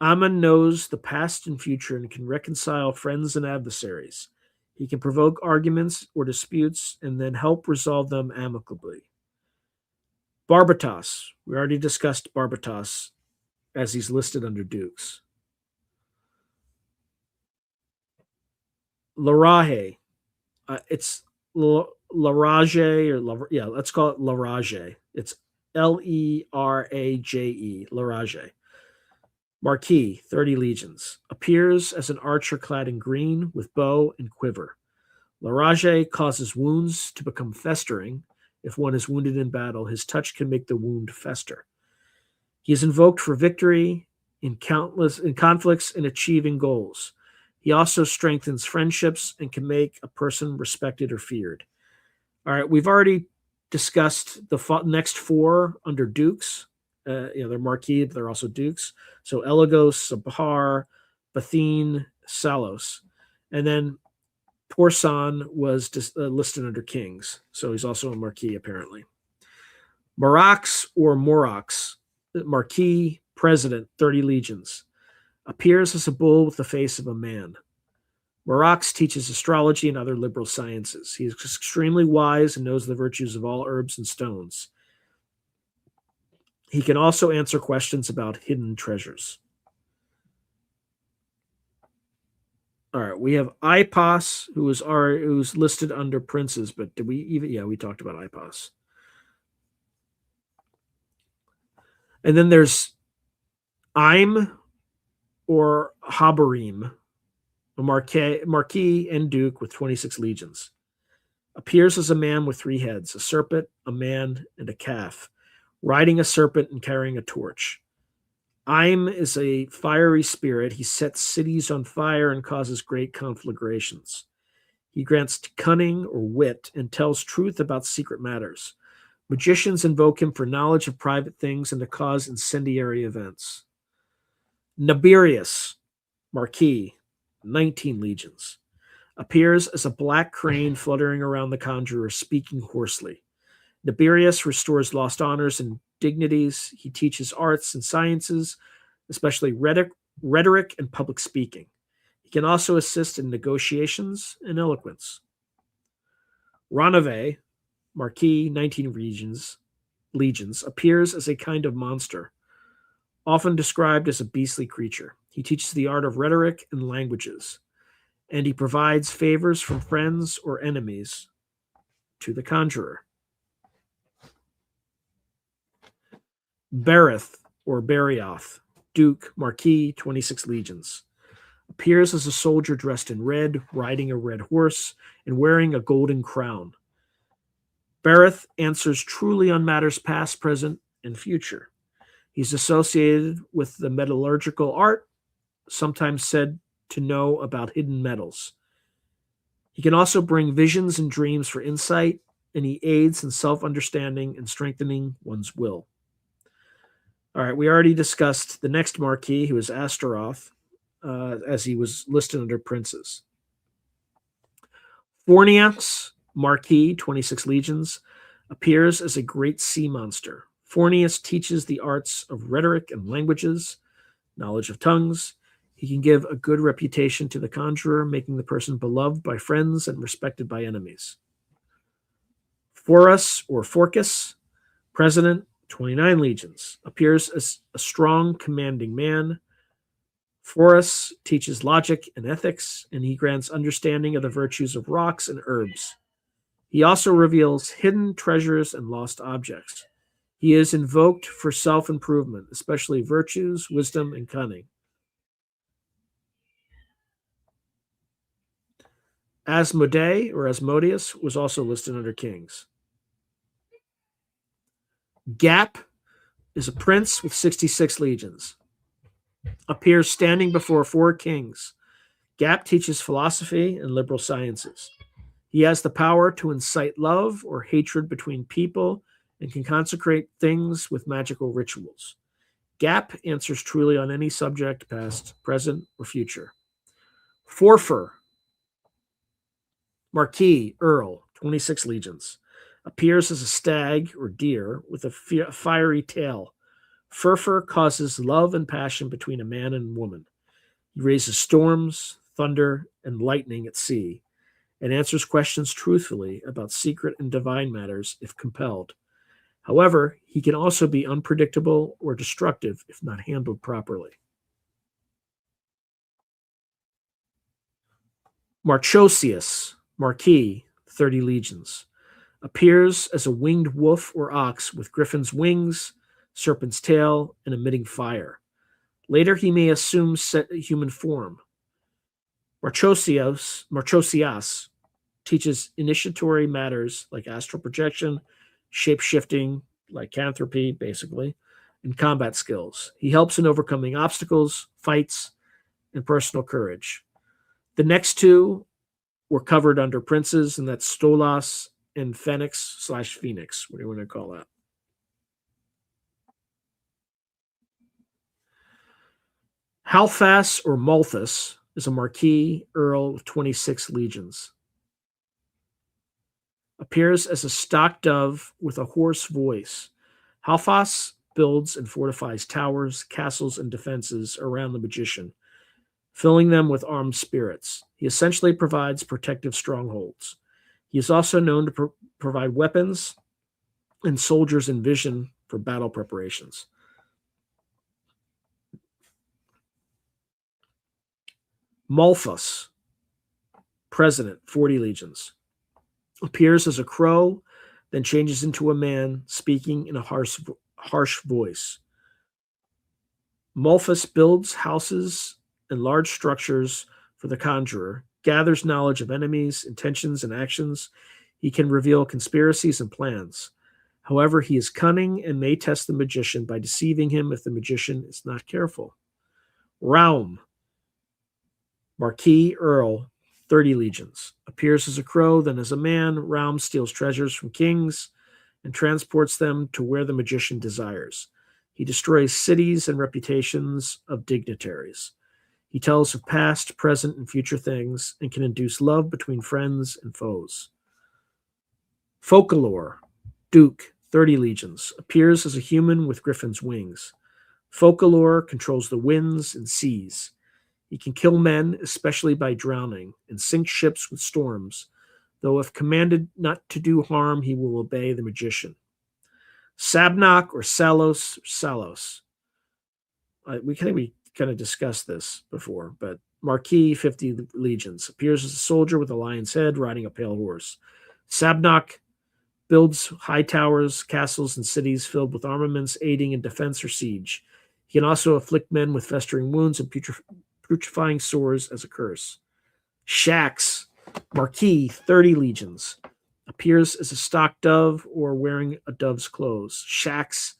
Amun knows the past and future and can reconcile friends and adversaries. He can provoke arguments or disputes and then help resolve them amicably. Barbatos. We already discussed Barbatos as he's listed under dukes. Laraje. It's Laraje let's call it Laraje. It's Leraje. Laraje. Marquis, 30 legions. Appears as an archer clad in green with bow and quiver. Laraje causes wounds to become festering. If one is wounded in battle, his touch can make the wound fester. He is invoked for victory in conflicts and achieving goals. He also strengthens friendships and can make a person respected or feared. All right, we've already discussed the next four under dukes. They're marquis, but they're also dukes. So Elagos, Sabhar, Bathine, Salos. And then Porsan was listed under kings. So he's also a marquis, apparently. Marax or Morax, marquis, president, 30 legions. Appears as a bull with the face of a man. Marax teaches astrology and other liberal sciences. He is extremely wise and knows the virtues of all herbs and stones. He can also answer questions about hidden treasures. All right, we have Ipos, who's listed under princes, but did we even? Yeah, we talked about Ipos. And then there's Im or Habarim, a marquis and duke with 26 legions. Appears as a man with 3 heads, a serpent, a man, and a calf, riding a serpent and carrying a torch. Im is a fiery spirit. He sets cities on fire and causes great conflagrations. He grants cunning or wit and tells truth about secret matters. Magicians invoke him for knowledge of private things and to cause incendiary events. Nabirius, marquis, 19 legions. Appears as a black crane fluttering around the conjurer, speaking hoarsely. Nabirius restores lost honors and dignities. He teaches arts and sciences, especially rhetoric and public speaking. He can also assist in negotiations and eloquence. Ranave, marquis, 19 legions, appears as a kind of monster, often described as a beastly creature. He teaches the art of rhetoric and languages, and he provides favors from friends or enemies to the conjurer. Berith or Berioth, duke, marquis, 26 legions. Appears as a soldier dressed in red, riding a red horse, and wearing a golden crown. Berith answers truly on matters past, present, and future. He's associated with the metallurgical art, sometimes said to know about hidden metals. He can also bring visions and dreams for insight, and he aids in self-understanding and strengthening one's will. All right, we already discussed the next marquis, who is Astaroth, as he was listed under princes. Forniax, marquis, 26 legions, appears as a great sea monster. Fornius teaches the arts of rhetoric and languages, knowledge of tongues. He can give a good reputation to the conjurer, making the person beloved by friends and respected by enemies. Forus or Forcus, president, 29 legions, appears as a strong, commanding man. Forus teaches logic and ethics, and he grants understanding of the virtues of rocks and herbs. He also reveals hidden treasures and lost objects. He is invoked for self-improvement, especially virtues, wisdom, and cunning. Asmodee or Asmodeus was also listed under kings. Gap is a prince with 66 legions. Appears standing before 4 kings. Gap teaches philosophy and liberal sciences. He has the power to incite love or hatred between people and can consecrate things with magical rituals. Gap answers truly on any subject, past, present, or future. Forfer Marquis, Earl, 26 legions. Appears as a stag or deer with a fiery tail. Furfur causes love and passion between a man and woman. He raises storms, thunder, and lightning at sea, and answers questions truthfully about secret and divine matters if compelled. However, he can also be unpredictable or destructive if not handled properly. Marchosius, Marquis, 30 legions. Appears as a winged wolf or ox with griffin's wings, serpent's tail, and emitting fire. Later, he may assume human form. Marchosias teaches initiatory matters like astral projection, shape-shifting, lycanthropy, basically, and combat skills. He helps in overcoming obstacles, fights, and personal courage. The next two were covered under princes, and that's Stolas and Phoenix. What do you want to call that? Halfas or Malthus is a marquis earl with 26 legions. Appears as a stock dove with a hoarse voice. Halfas builds and fortifies towers, castles, and defenses around the magician, filling them with armed spirits. He essentially provides protective strongholds. He is also known to provide weapons and soldiers in vision for battle preparations. Malthus, president, 40 legions. Appears as a crow, then changes into a man, speaking in a harsh voice. Malthus builds houses and large structures for the conjurer, gathers knowledge of enemies, intentions, and actions. He can reveal conspiracies and plans. However, he is cunning and may test the magician by deceiving him if the magician is not careful. Raum, Marquis Earl, 30 legions. Appears as a crow, then as a man. Raum steals treasures from kings and transports them to where the magician desires. He destroys cities and reputations of dignitaries. He tells of past, present, and future things and can induce love between friends and foes. Focalor, Duke, 30 legions. Appears as a human with griffin's wings. Focalor controls the winds and seas. He can kill men, especially by drowning, and sink ships with storms, though if commanded not to do harm, he will obey the magician. Sabnock or Salos. We kind of discussed this before, but Marquis, 50 legions. Appears as a soldier with a lion's head riding a pale horse. Sabnock builds high towers, castles, and cities filled with armaments, aiding in defense or siege. He can also afflict men with festering wounds and putrefying sores as a curse. Shax, Marquis, 30 legions. Appears as a stock dove or wearing a dove's clothes. Shax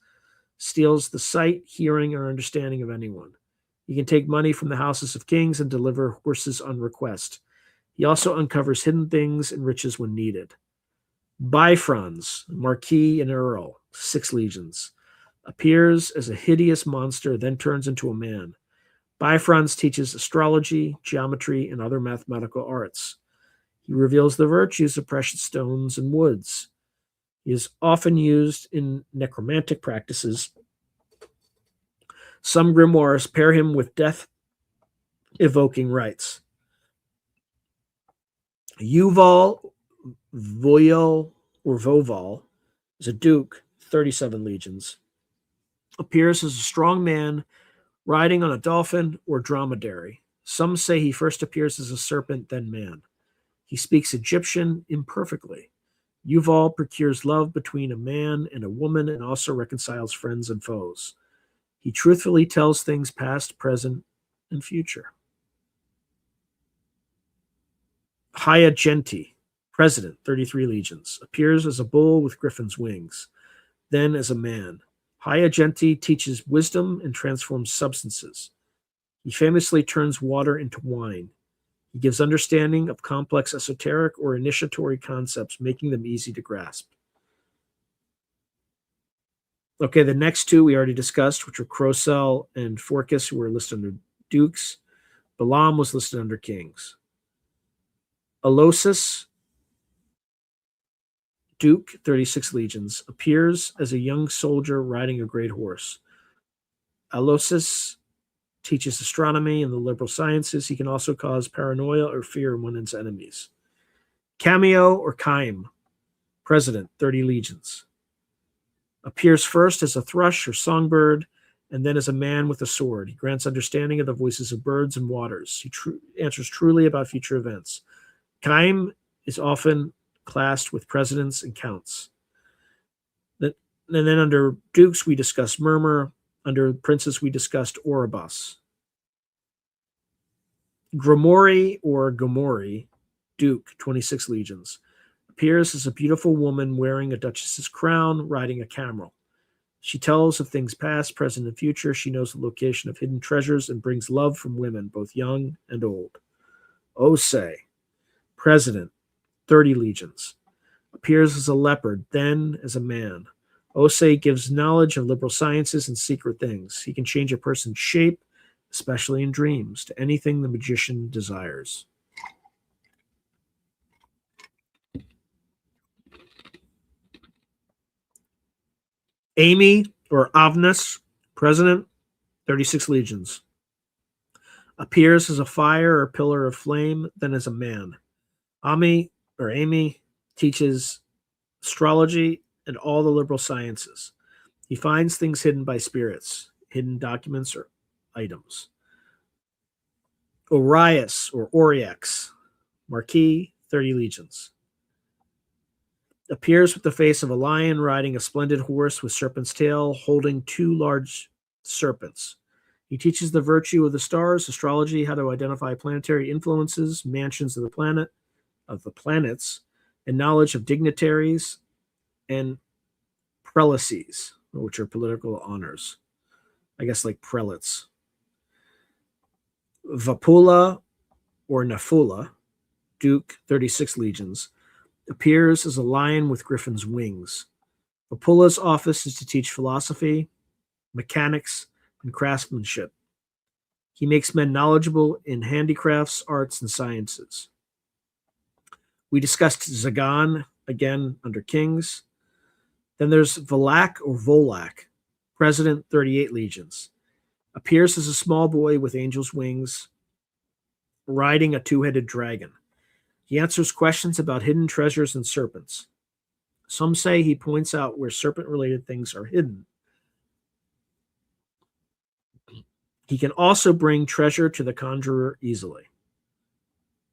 steals the sight, hearing, or understanding of anyone. He can take money from the houses of kings and deliver horses on request. He also uncovers hidden things and riches when needed. Bifrons, Marquis and Earl, 6 legions. Appears as a hideous monster, then turns into a man. Bifrons teaches astrology, geometry, and other mathematical arts. He reveals the virtues of precious stones and woods. He is often used in necromantic practices. Some grimoires pair him with death-evoking rites. Yuval Voval is a duke, 37 legions. Appears as a strong man riding on a dolphin or dromedary. Some say he first appears as a serpent, then man. He speaks Egyptian imperfectly. Yuval procures love between a man and a woman and also reconciles friends and foes. He truthfully tells things past, present, and future. Hyacinthe, president, 33 legions. Appears as a bull with griffin's wings, then as a man. Hyacinthe teaches wisdom and transforms substances. He famously turns water into wine. He gives understanding of complex esoteric or initiatory concepts, making them easy to grasp. Okay, the next two we already discussed, which were Crocell and Phorcus, who were listed under dukes. Balaam was listed under kings. Alosis Duke, 36 legions, appears as a young soldier riding a great horse. Alosis teaches astronomy and the liberal sciences. He can also cause paranoia or fear among his enemies. Cameo or Chaim, president, 30 legions. Appears first as a thrush or songbird, and then as a man with a sword. He grants understanding of the voices of birds and waters. He answers truly about future events. Chaim is often classed with presidents and counts. And then under dukes, we discussed murmur. Under princes, we discussed oribus. Gromori or Gomori, duke, 26 legions. Appears as a beautiful woman wearing a duchess's crown, riding a camel. She tells of things past, present, and future. She knows the location of hidden treasures and brings love from women, both young and old. Ose, president, 30 legions. Appears as a leopard, then as a man. Ose gives knowledge of liberal sciences and secret things. He can change a person's shape, especially in dreams, to anything the magician desires. Amy or Avnus, president, 36 legions. Appears as a fire or pillar of flame, then as a man. Amy teaches astrology and all the liberal sciences. He finds things hidden by spirits, hidden documents or items. Orius or Oryx, Marquis, 30 legions. Appears with the face of a lion riding a splendid horse with serpent's tail, holding 2 large serpents. He teaches the virtue of the stars, astrology, how to identify planetary influences, mansions of the planets, and knowledge of dignitaries and prelacies, which are political honors. I guess like prelates. Vapula or Nafula, duke, 36 legions. Appears as a lion with griffin's wings. Vapula's office is to teach philosophy, mechanics, and craftsmanship. He makes men knowledgeable in handicrafts, arts, and sciences. We discussed Zagan, again under kings. Then there's Volak or Volak, president, 38 legions. Appears as a small boy with angel's wings, riding a 2-headed dragon. He answers questions about hidden treasures and serpents. Some say he points out where serpent-related things are hidden. He can also bring treasure to the conjurer easily.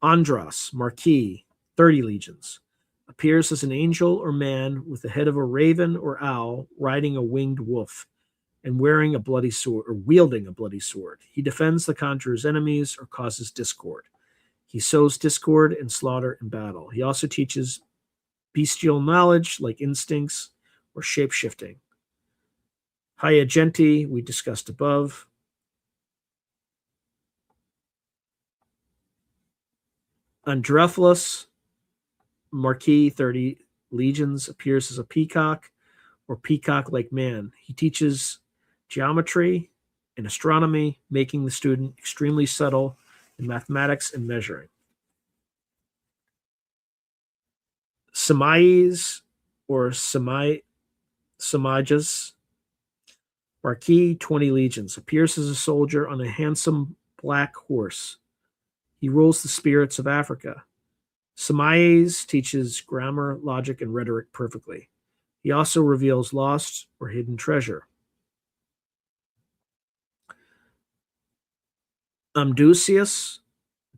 Andros, Marquis, 30 legions. Appears as an angel or man with the head of a raven or owl, riding a winged wolf, and wearing a bloody sword or wielding a bloody sword. He defends the conjurer's enemies or causes discord. He sows discord and slaughter in battle. He also teaches bestial knowledge like instincts or shape-shifting. Hyacinthe, we discussed above. Androphilus, Marquis, 30 legions, appears as a peacock or peacock-like man. He teaches geometry and astronomy, making the student extremely subtle in mathematics and measuring. Samais or Samajas, Marquis, 20 legions, appears as a soldier on a handsome black horse. He rules the spirits of Africa. Samais teaches grammar, logic, and rhetoric perfectly. He also reveals lost or hidden treasure. Amdusius,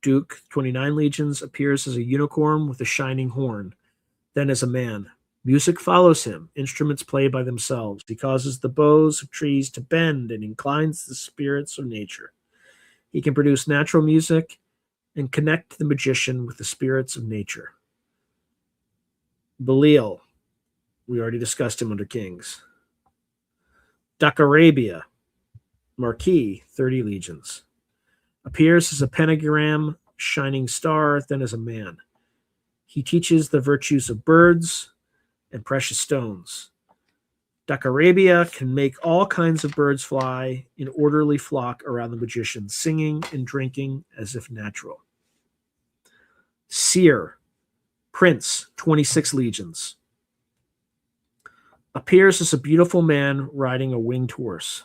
duke, 29 legions, appears as a unicorn with a shining horn, then as a man. Music follows him, instruments play by themselves. He causes the boughs of trees to bend and inclines the spirits of nature. He can produce natural music and connect the magician with the spirits of nature. Belial, we already discussed him under kings. Dakarabia, Marquis, 30 legions. Appears as a pentagram, shining star, then as a man. He teaches the virtues of birds and precious stones. Dakarabia can make all kinds of birds fly in orderly flock around the magician, singing and drinking as if natural. Seer, prince, 26 legions. Appears as a beautiful man riding a winged horse.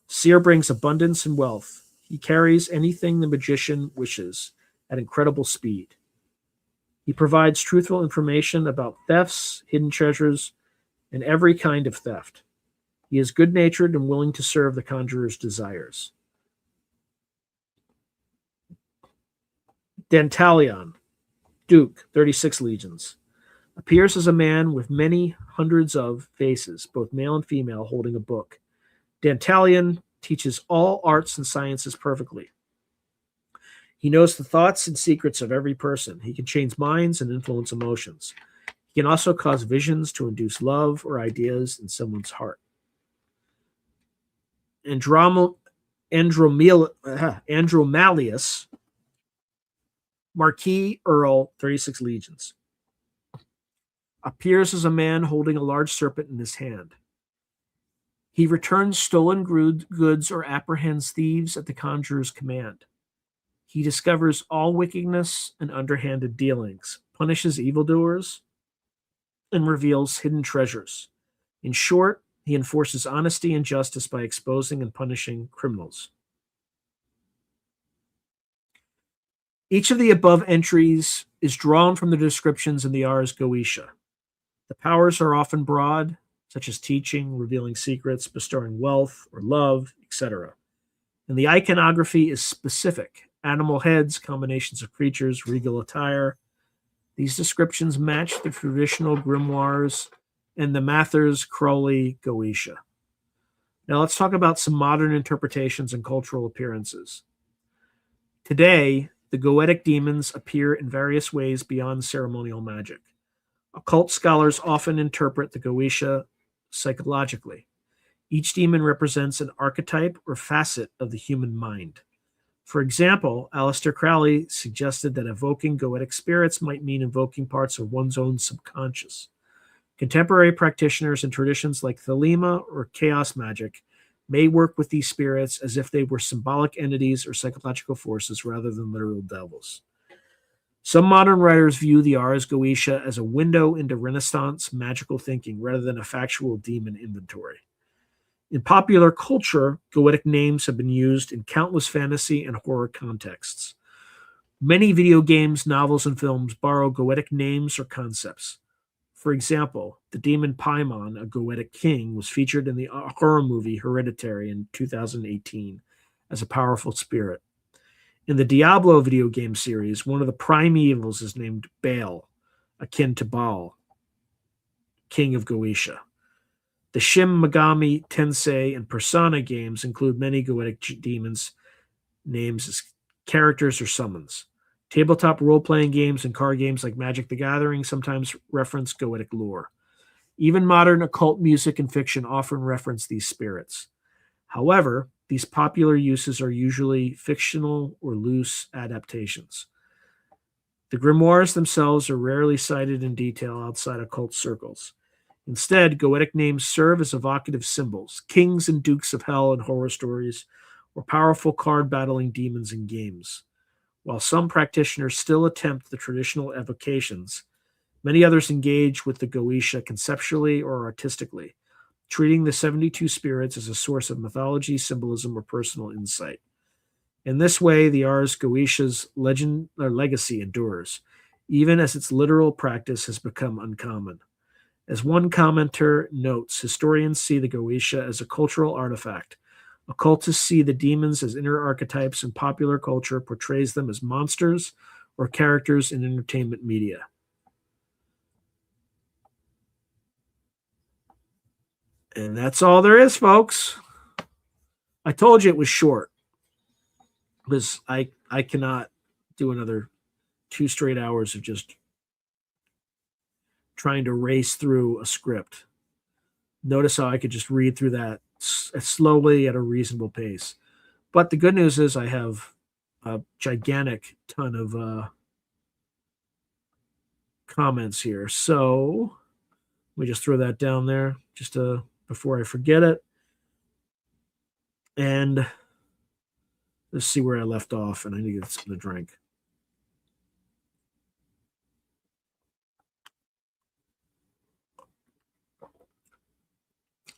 Seer brings abundance and wealth. He carries anything the magician wishes at incredible speed. He provides truthful information about thefts, hidden treasures, and every kind of theft. He is good natured and willing to serve the conjurer's desires. Dantalion, Duke, 36 legions. Appears as a man with many hundreds of faces, both male and female, holding a book. Dantalion teaches all arts and sciences perfectly. He knows the thoughts and secrets of every person. He can change minds and influence emotions. He can also cause visions to induce love or ideas in someone's heart. Andromalius, Marquis Earl, 36 legions. Appears as a man holding a large serpent in his hand. He returns stolen goods or apprehends thieves at the conjurer's command. He discovers all wickedness and underhanded dealings, punishes evildoers, and reveals hidden treasures. In short, he enforces honesty and justice by exposing and punishing criminals. Each of the above entries is drawn from the descriptions in the Ars Goetia. The powers are often broad, such as teaching, revealing secrets, bestowing wealth or love, etc. And the iconography is specific: animal heads, combinations of creatures, regal attire. These descriptions match the traditional grimoires and the Mathers Crowley Goetia. Now let's talk about some modern interpretations and cultural appearances. Today, the Goetic demons appear in various ways beyond ceremonial magic. Occult scholars often interpret the Goetia psychologically. Each demon represents an archetype or facet of the human mind. For example, Aleister Crowley suggested that evoking Goetic spirits might mean invoking parts of one's own subconscious. Contemporary practitioners in traditions like Thelema or chaos magic may work with these spirits as if they were symbolic entities or psychological forces rather than literal devils. Some modern writers view the Ars Goetia as a window into Renaissance magical thinking rather than a factual demon inventory. In popular culture, Goetic names have been used in countless fantasy and horror contexts. Many video games, novels, and films borrow Goetic names or concepts. For example, the demon Paimon, a Goetic king, was featured in the horror movie Hereditary in 2018 as a powerful spirit. In the Diablo video game series, one of the prime evils is named Baal, akin to Baal, king of Goetia. The Shin Megami Tensei and Persona games include many Goetic demons' names as characters or summons. Tabletop role-playing games and card games like Magic the Gathering sometimes reference Goetic lore. Even modern occult music and fiction often reference these spirits. However, these popular uses are usually fictional or loose adaptations. The grimoires themselves are rarely cited in detail outside occult circles. Instead, Goetic names serve as evocative symbols: kings and dukes of hell in horror stories, or powerful card-battling demons in games. While some practitioners still attempt the traditional evocations, many others engage with the Goetia conceptually or artistically, treating the 72 spirits as a source of mythology, symbolism, or personal insight. In this way, the Ars Goetia's legend or legacy endures, even as its literal practice has become uncommon. As one commenter notes, historians see the Goetia as a cultural artifact. Occultists see the demons as inner archetypes, and popular culture portrays them as monsters or characters in entertainment media. And that's all there is, folks. I told you it was short because I cannot do another 2 straight hours of just trying to race through a script. Notice how I could just read through that slowly at a reasonable pace. But the good news is I have a gigantic ton of comments here. So let me just throw that down there just before I forget it. And let's see where I left off, and I need to get something to drink.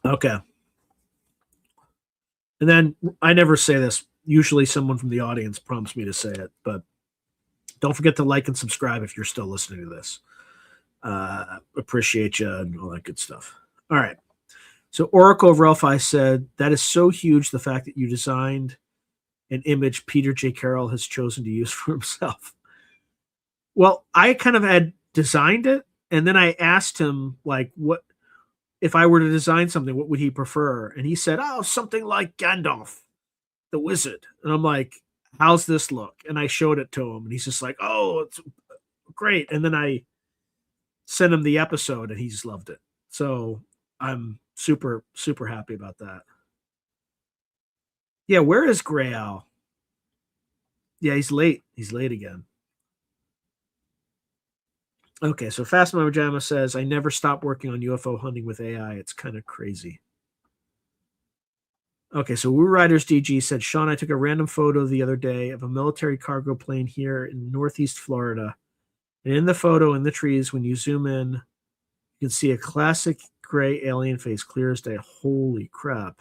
Okay. And then I never say this. Usually someone from the audience prompts me to say it, but don't forget to like and subscribe if you're still listening to this. Appreciate you and all that good stuff. All right. So Oracle of Relphi said, that is so huge, the fact that you designed an image Peter J. Carroll has chosen to use for himself. Well, I kind of had designed it, and then I asked him, like, what if I were to design something, what would he prefer? And he said, oh, something like Gandalf, the wizard. And I'm like, how's this look? And I showed it to him, and he's just like, oh, it's great. And then I sent him the episode, and he just loved it. So I'm super, super happy about that. Yeah, where is Gray Owl? Yeah, he's late. He's late again. Okay, so Fast Mama Jama says, I never stopped working on UFO hunting with AI. It's kind of crazy. Okay, so Woo Riders DG said, Sean, I took a random photo the other day of a military cargo plane here in Northeast Florida. And in the photo, in the trees, when you zoom in, you can see a classic gray alien face, clear as day. Holy crap.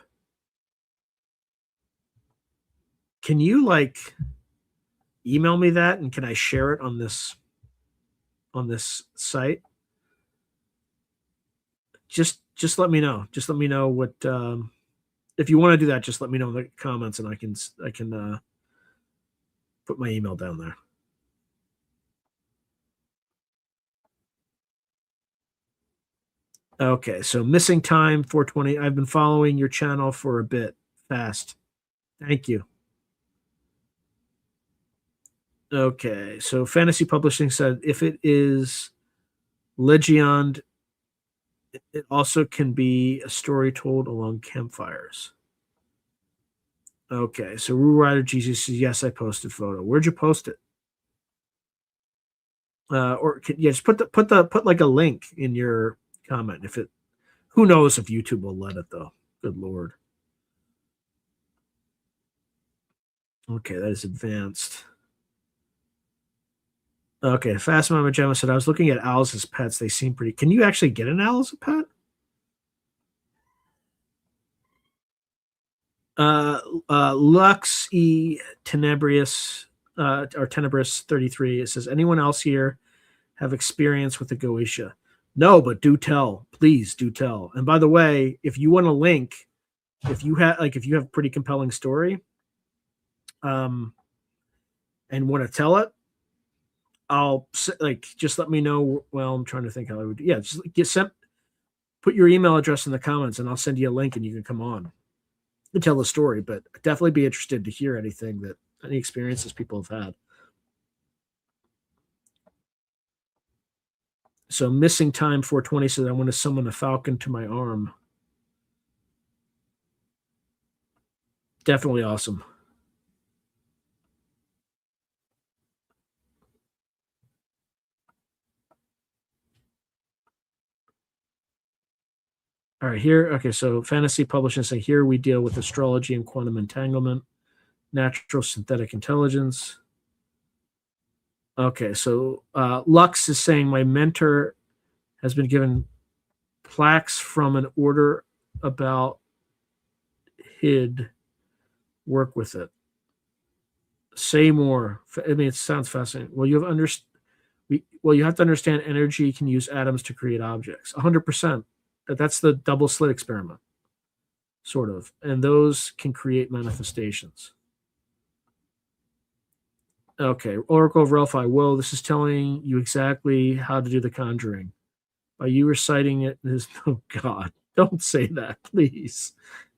Can you, like, email me that, and can I share it on this site? Just let me know. Just let me know what if you want to do that, just let me know in the comments, and I can put my email down there. Okay, so Missing Time 420. I've been following your channel for a bit. Fast. Thank you. Okay, so Fantasy Publishing said, if it is Legend, it also can be a story told along campfires. Okay, so Rue Rider Jesus says, yes, I posted photo. Where'd you post it? Or just put like a link in your comment. If it, who knows if YouTube will let it though. Good Lord. Okay, that is advanced. Okay, Fast Mama Gemma said, I was looking at owls as pets. They seem pretty. Can you actually get an owl as a pet? Lux E Tenebrious or Tenebrous 33. It says, anyone else here have experience with the Goetia? No, but do tell. Please do tell. And by the way, if you want a link, if you have a pretty compelling story, and want to tell it, I'll just let me know. Well, I'm trying to think how I would. Yeah, just put your email address in the comments, and I'll send you a link, and you can come on and tell the story. But definitely be interested to hear any experiences people have had. So Missing Time 420 says, I want to summon a falcon to my arm. Definitely awesome. All right, here. Okay, so Fantasy Publishing saying, here we deal with astrology and quantum entanglement, natural synthetic intelligence. Okay, so Lux is saying, my mentor has been given plaques from an order about HID. Work with it. Say more. I mean, it sounds fascinating. Well, you have to understand energy can use atoms to create objects. 100%. That's the double slit experiment, sort of. And those can create manifestations. Okay, Oracle of Relphi. Whoa, this is telling you exactly how to do the conjuring. By you reciting it is, oh God, don't say that, please.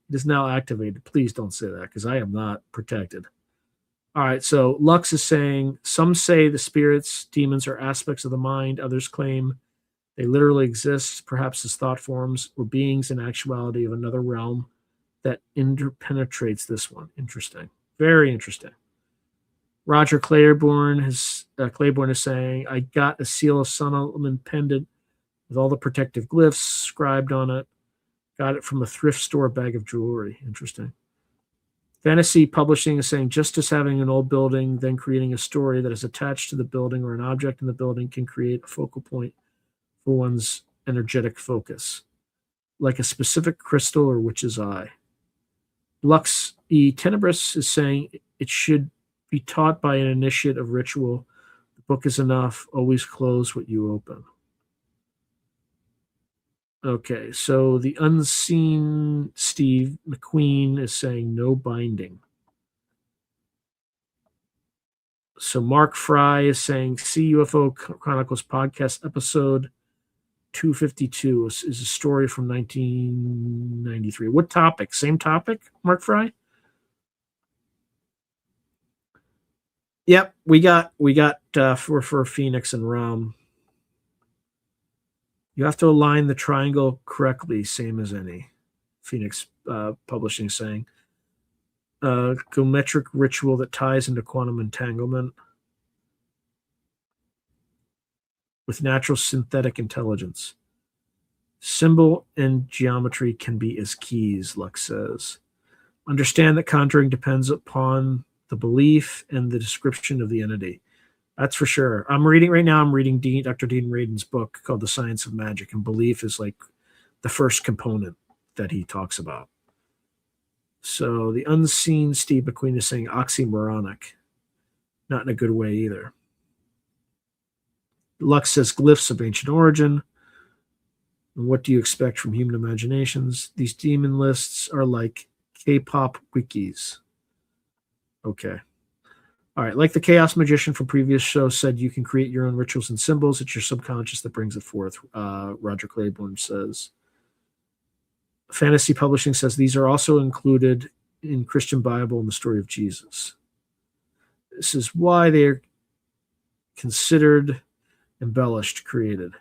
It is now activated. Please don't say that, because I am not protected. All right, so Lux is saying, some say the spirits, demons are aspects of the mind. Others claim they literally exist, perhaps as thought forms or beings in actuality of another realm that interpenetrates this one. Interesting. Very interesting. Roger Claiborne is saying, I got a Seal of Solomon pendant with all the protective glyphs scribed on it. Got it from a thrift store bag of jewelry. Interesting. Fantasy Publishing is saying, just as having an old building, then creating a story that is attached to the building or an object in the building can create a focal point for one's energetic focus. like a specific crystal or witch's eye. Lux E. Tenebris is saying it should be taught by an initiate of ritual. The book is enough. Always close what you open. Okay, so the unseen Steve McQueen is saying no binding. So Mark Fry is saying see UFO Chronicles podcast episode 252 is a story from 1993. What topic? Same topic, Mark Fry? Yep, we got for Phoenix and Rom. You have to align the triangle correctly, same as any. Phoenix Publishing saying. Geometric ritual that ties into quantum entanglement with natural synthetic intelligence. Symbol and geometry can be as keys, Lux says. Understand that conjuring depends upon the belief and the description of the entity. That's for sure. I'm reading Dr. Dean Radin's book called The Science of Magic, and belief is like the first component that he talks about. So the unseen Steve McQueen is saying oxymoronic. Not in a good way either. Lux says glyphs of ancient origin. And what do you expect from human imaginations? These demon lists are like K-pop wikis. Okay. All right. Like the Chaos Magician from previous shows said, you can create your own rituals and symbols. It's your subconscious that brings it forth, Roger Claiborne says. Fantasy Publishing says these are also included in Christian Bible and the story of Jesus. This is why they're considered embellished, created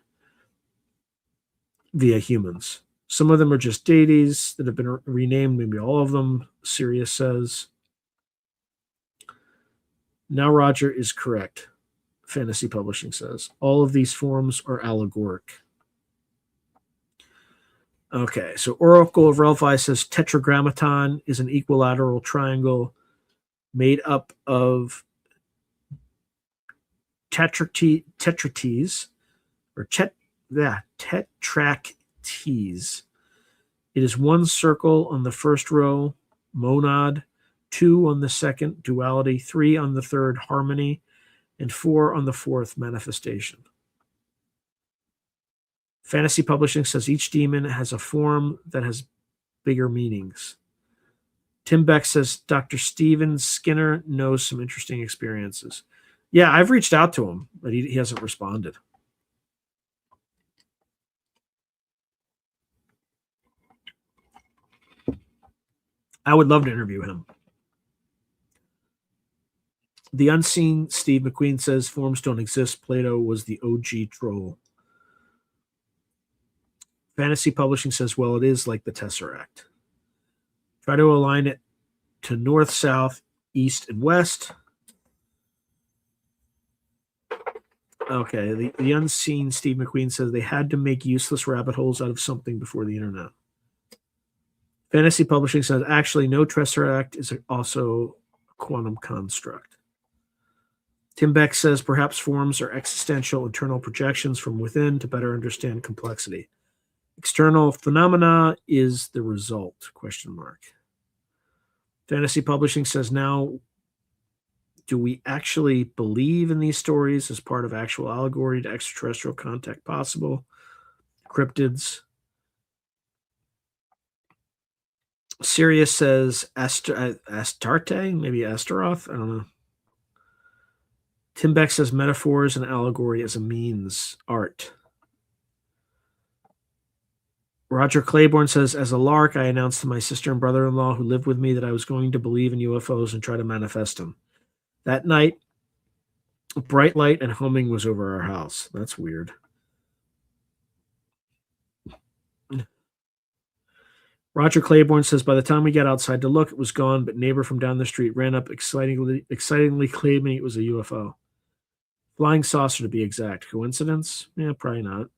via humans. Some of them are just deities that have been renamed, maybe all of them, Sirius says. Now Roger is correct, Fantasy Publishing says. All of these forms are allegoric. Okay, so Oracle of Relphi says tetragrammaton is an equilateral triangle made up of tetrates, or tetractes. It is one circle on the first row, monad, 2 on the second, duality, 3 on the third, harmony, and 4 on the fourth, manifestation. Fantasy Publishing says each demon has a form that has bigger meanings. Tim Beck says Dr. Steven Skinner knows some interesting experiences. Yeah, I've reached out to him, but he hasn't responded. I would love to interview him. The unseen Steve McQueen says forms don't exist. Plato was the OG troll. Fantasy Publishing says, well, it is like the Tesseract. Try to align it to north, south, east, and west. Okay, the unseen Steve McQueen says they had to make useless rabbit holes out of something before the internet. Fantasy Publishing says, actually, no Tesseract is also a quantum construct. Tim Beck says, perhaps forms are existential internal projections from within to better understand complexity. External phenomena is the result, ? Fantasy Publishing says, now, do we actually believe in these stories as part of actual allegory to extraterrestrial contact possible? Cryptids. Sirius says Astarte, maybe Astaroth, I don't know. Tim Beck says metaphors and allegory as a means, art. Roger Claiborne says, as a lark, I announced to my sister and brother-in-law who lived with me that I was going to believe in UFOs and try to manifest them. That night, a bright light and humming was over our house. That's weird. Roger Claiborne says, by the time we got outside to look, it was gone, but neighbor from down the street ran up excitingly claiming it was a UFO. Flying saucer, to be exact. Coincidence? Yeah, probably not.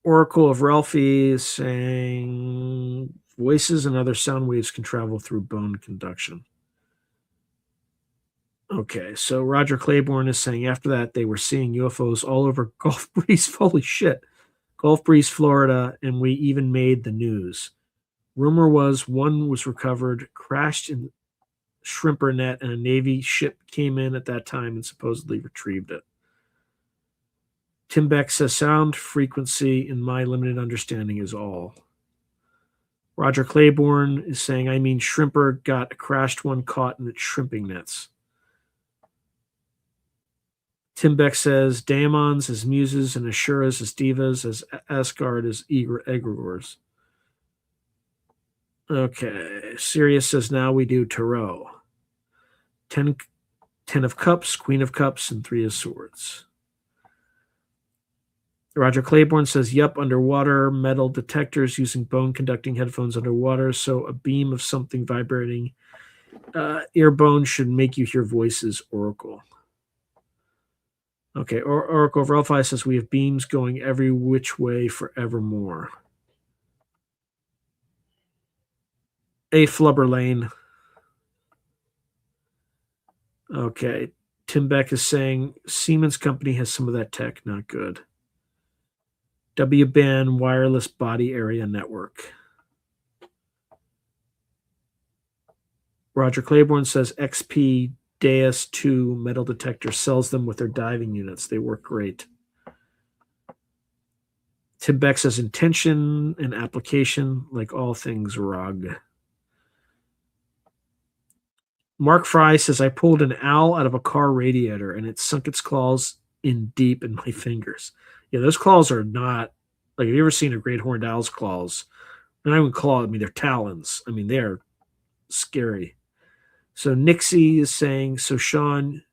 Oracle of Relphi is saying voices and other sound waves can travel through bone conduction. Okay, so Roger Claiborne is saying after that they were seeing UFOs all over Gulf Breeze. Holy shit. Gulf Breeze, Florida, and we even made the news. Rumor was one was recovered, crashed in shrimper net, and a Navy ship came in at that time and supposedly retrieved it. Tim Beck says sound frequency, in my limited understanding, is all. Roger Claiborne is saying, I mean, shrimper got a crashed one caught in its shrimping nets. Tim Beck says daemons as muses and asuras as divas, as Asgard as egregores. Okay. Sirius says now we do tarot. Ten of Cups, Queen of Cups, and Three of Swords. Roger Claiborne says, yep, underwater metal detectors using bone conducting headphones underwater. So a beam of something vibrating ear bone should make you hear voices, Oracle. Okay, Oracle of Relphi says we have beams going every which way forevermore. A Flubber Lane. Okay, Tim Beck is saying Siemens Company has some of that tech, not good. W-band wireless body area network. Roger Claiborne says XP Deus 2 metal detector sells them with their diving units. They work great. Tim Beck says intention and application, like all things RUG. Mark Fry says I pulled an owl out of a car radiator and it sunk its claws in deep in my fingers. Yeah, those claws are not like, have you ever seen a great horned owl's claws? And I would claw, I mean, they're talons. I mean, they're scary. So Nixie is saying, so Sean,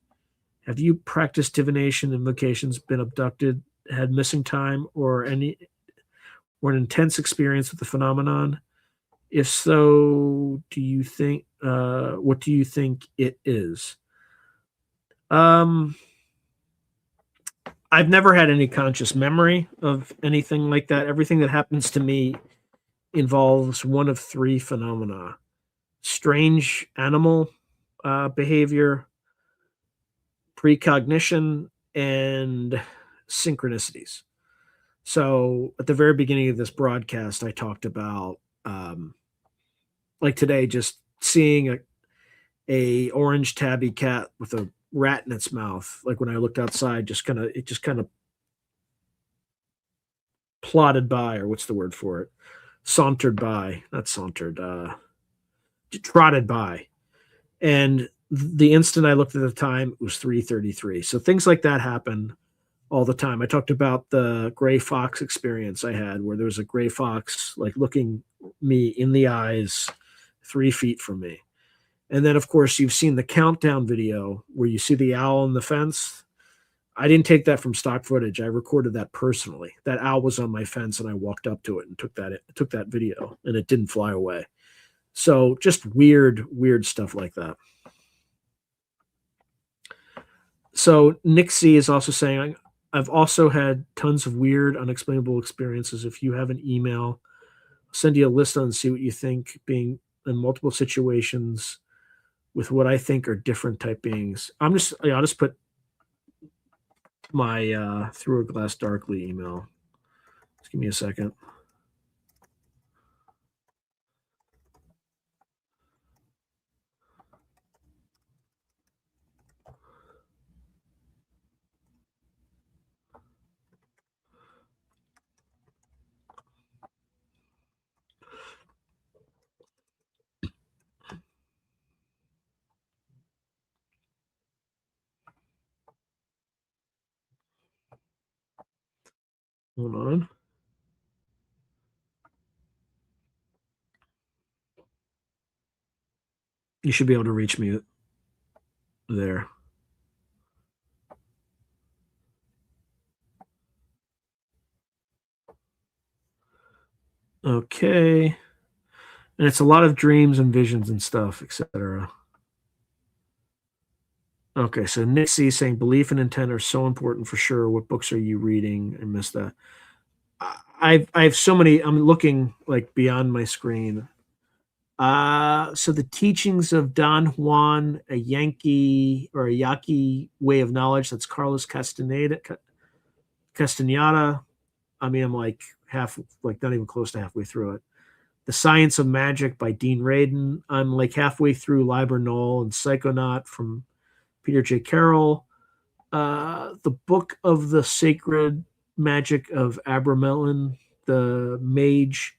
have you practiced divination, invocations, been abducted, had missing time, or an intense experience with the phenomenon? If so, do you think what do you think it is? I've never had any conscious memory of anything like that. Everything that happens to me involves one of three phenomena: strange animal behavior, precognition, and synchronicities. So at the very beginning of this broadcast, I talked about like today, just seeing a orange tabby cat with a rat in its mouth. Like when I looked outside, it just kind of plodded by, or what's the word for it? Sauntered by, not sauntered, trotted by. And the instant I looked at the time, it was 3:33. So things like that happen all the time. I talked about the gray fox experience I had, where there was a gray fox like looking me in the eyes 3 feet from me. And then, of course, you've seen the countdown video where you see the owl on the fence. I didn't take that from stock footage. I recorded that personally. That owl was on my fence, and I walked up to it and took that video, and it didn't fly away. So just weird stuff like that. So Nick C is also saying, I've also had tons of weird, unexplainable experiences. If you have an email, I'll send you a list on see what you think, being in multiple situations with what I think are different type beings. I'll just put my Through a Glass Darkly email. Just give me a second. Hold on. You should be able to reach me there. Okay. And it's a lot of dreams and visions and stuff, etc. Okay, so Nick C is saying belief and intent are so important for sure. What books are you reading? I missed that. I have so many. I'm looking like beyond my screen. So the teachings of Don Juan, a Yankee or a Yaqui way of knowledge. That's Carlos Castaneda. I mean, I'm like like not even close to halfway through it. The Science of Magic by Dean Radin. I'm like halfway through Liber Null and Psychonaut from Peter J. Carroll. The Book of the Sacred Magic of Abramelin, the Mage.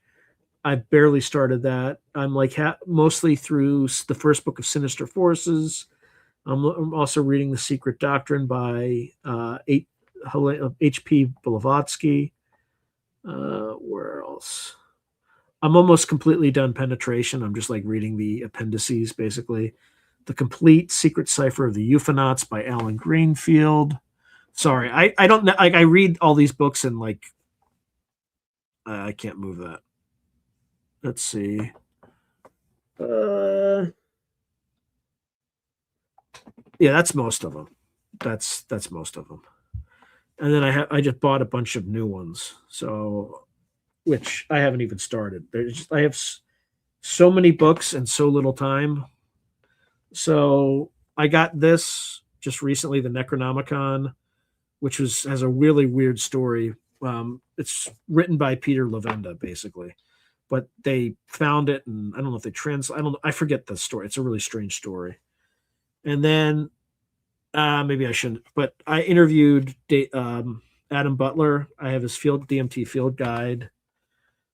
I barely started that. I'm like mostly through the first book of Sinister Forces. I'm also reading The Secret Doctrine by H.P. Blavatsky. Where else? I'm almost completely done Penetration. I'm just like reading the appendices, basically. The Complete Secret Cipher of the Euphonauts by Alan Greenfield. Sorry, I don't know. Like I read all these books and like I can't move that. Let's see. Yeah, that's most of them. That's most of them. And then I just bought a bunch of new ones. So which I haven't even started. I have so many books and so little time. So I got this just recently, the Necronomicon, which has a really weird story. It's written by Peter Levenda, basically, but they found it, and I don't know if I forget the story. It's a really strange story. And then maybe I shouldn't, but I interviewed Adam Butler. I have his DMT field guide.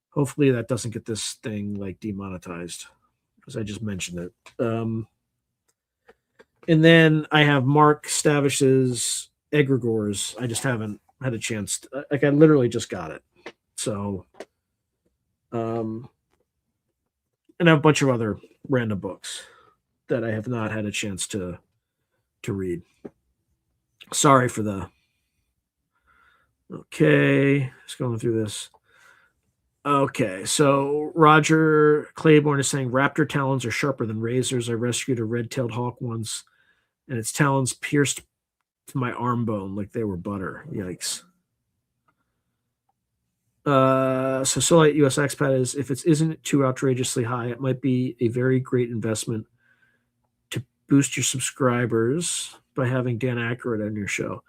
Hopefully that doesn't get this thing like demonetized because I just mentioned it. And then I have Mark Stavish's Egregores. I just haven't had a chance. I literally just got it. So, and I have a bunch of other random books that I have not had a chance to read. Sorry for the. Okay, just going through this. Okay, so Roger Claiborne is saying raptor talons are sharper than razors. I rescued a red-tailed hawk once, and its talons pierced to my arm bone like they were butter. Yikes. So Solite US Expat is, if it isn't too outrageously high, it might be a very great investment to boost your subscribers by having Dan Aykroyd on your show.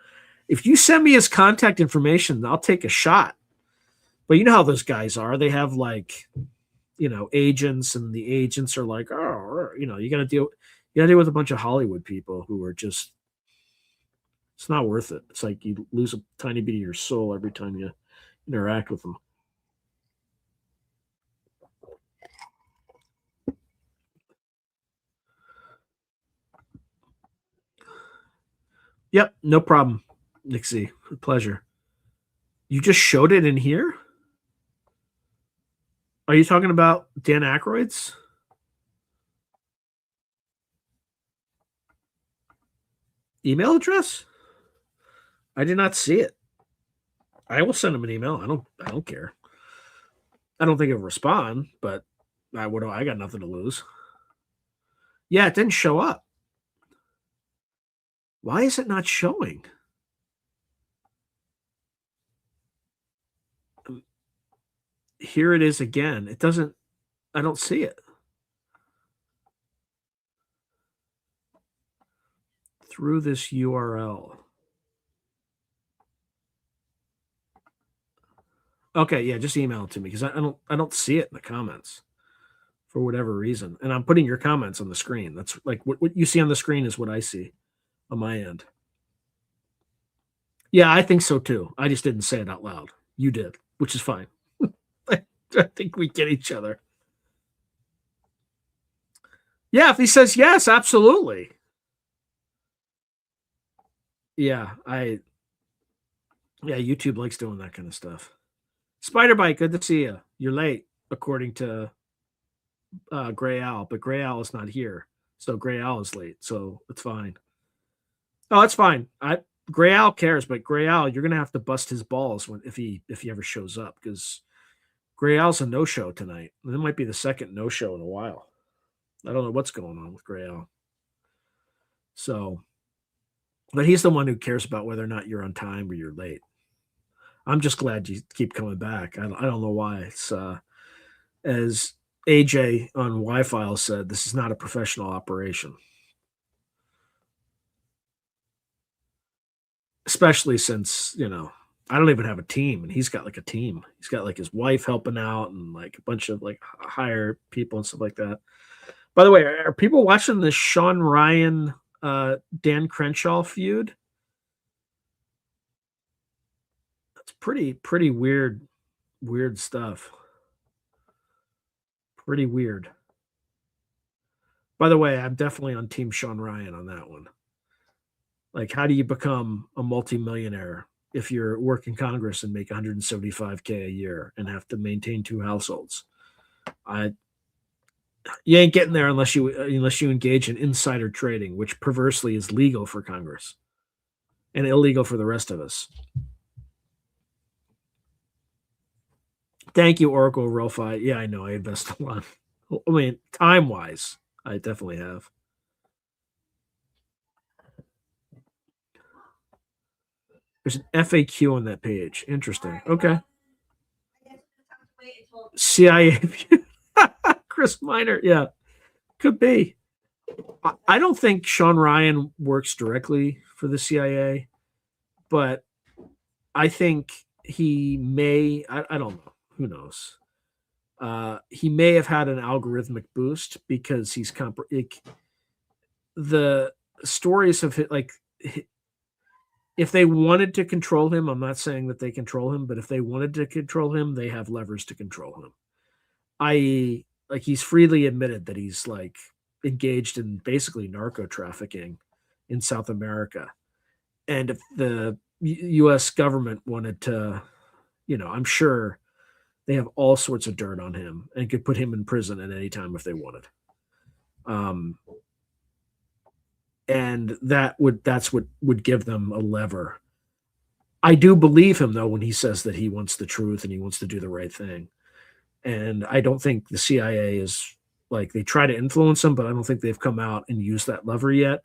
If you send me his contact information, I'll take a shot. But you know how those guys are. They have like, agents, and the agents are like, oh, you got to deal with a bunch of Hollywood people who are just, it's not worth it. It's like you lose a tiny bit of your soul every time you interact with them. Yep, no problem, Nixie. A pleasure. You just showed it in here? Are you talking about Dan Aykroyd's email address? I did not see it. I will send him an email. I don't care. I don't think he'll respond, but I got nothing to lose. Yeah, it didn't show up. Why is it not showing? Here it is again. It doesn't, I don't see it. Through this URL. Okay, yeah, just email it to me because I don't see it in the comments for whatever reason. And I'm putting your comments on the screen. That's like what you see on the screen is what I see on my end. Yeah, I think so too. I just didn't say it out loud. You did, which is fine. I think we get each other. Yeah, if he says yes, absolutely. Yeah, YouTube likes doing that kind of stuff. Spiderbite, good to see you. You're late, according to Gray Owl, but Gray Owl is not here, so Gray Owl is late, so it's fine. Oh, it's fine. Gray Owl cares, but Gray Owl, you're gonna have to bust his balls if he ever shows up, because Gray Owl's a no-show tonight. And it might be the second no-show in a while. I don't know what's going on with Gray Owl. So, but he's the one who cares about whether or not you're on time or you're late. I'm just glad you keep coming back. I don't know why. It's as AJ on Wi-Fi said this is not a professional operation, especially since I don't even have a team, and he's got like a team. He's got like his wife helping out and like a bunch of like hire people and stuff like that. By the way, are people watching this Sean Ryan Dan Crenshaw feud? That's pretty weird stuff. Pretty weird. By the way, I'm definitely on Team Sean Ryan on that one. Like, how do you become a multimillionaire if you're working Congress and make 175K a year and have to maintain two households? I You ain't getting there unless you engage in insider trading, which perversely is legal for Congress and illegal for the rest of us. Thank you, Oracle Rofi. Yeah, I know. I invest a lot. I mean, time wise, I definitely have. There's an FAQ on that page. Interesting. Okay. CIA. Chris Miner. Yeah, could be. I don't think Sean Ryan works directly for the CIA, but I think he may. I don't know. Who knows? He may have had an algorithmic boost because the stories of it, like if they wanted to control him, I'm not saying that they control him, but if they wanted to control him, they have levers to control him. I.e., like he's freely admitted that he's like engaged in basically narco trafficking in South America. And if the US government wanted to, I'm sure they have all sorts of dirt on him and could put him in prison at any time if they wanted. Um, and that's what would give them a lever. I do believe him though when he says that he wants the truth and he wants to do the right thing. And I don't think the CIA is like they try to influence him, but I don't think they've come out and used that lever yet.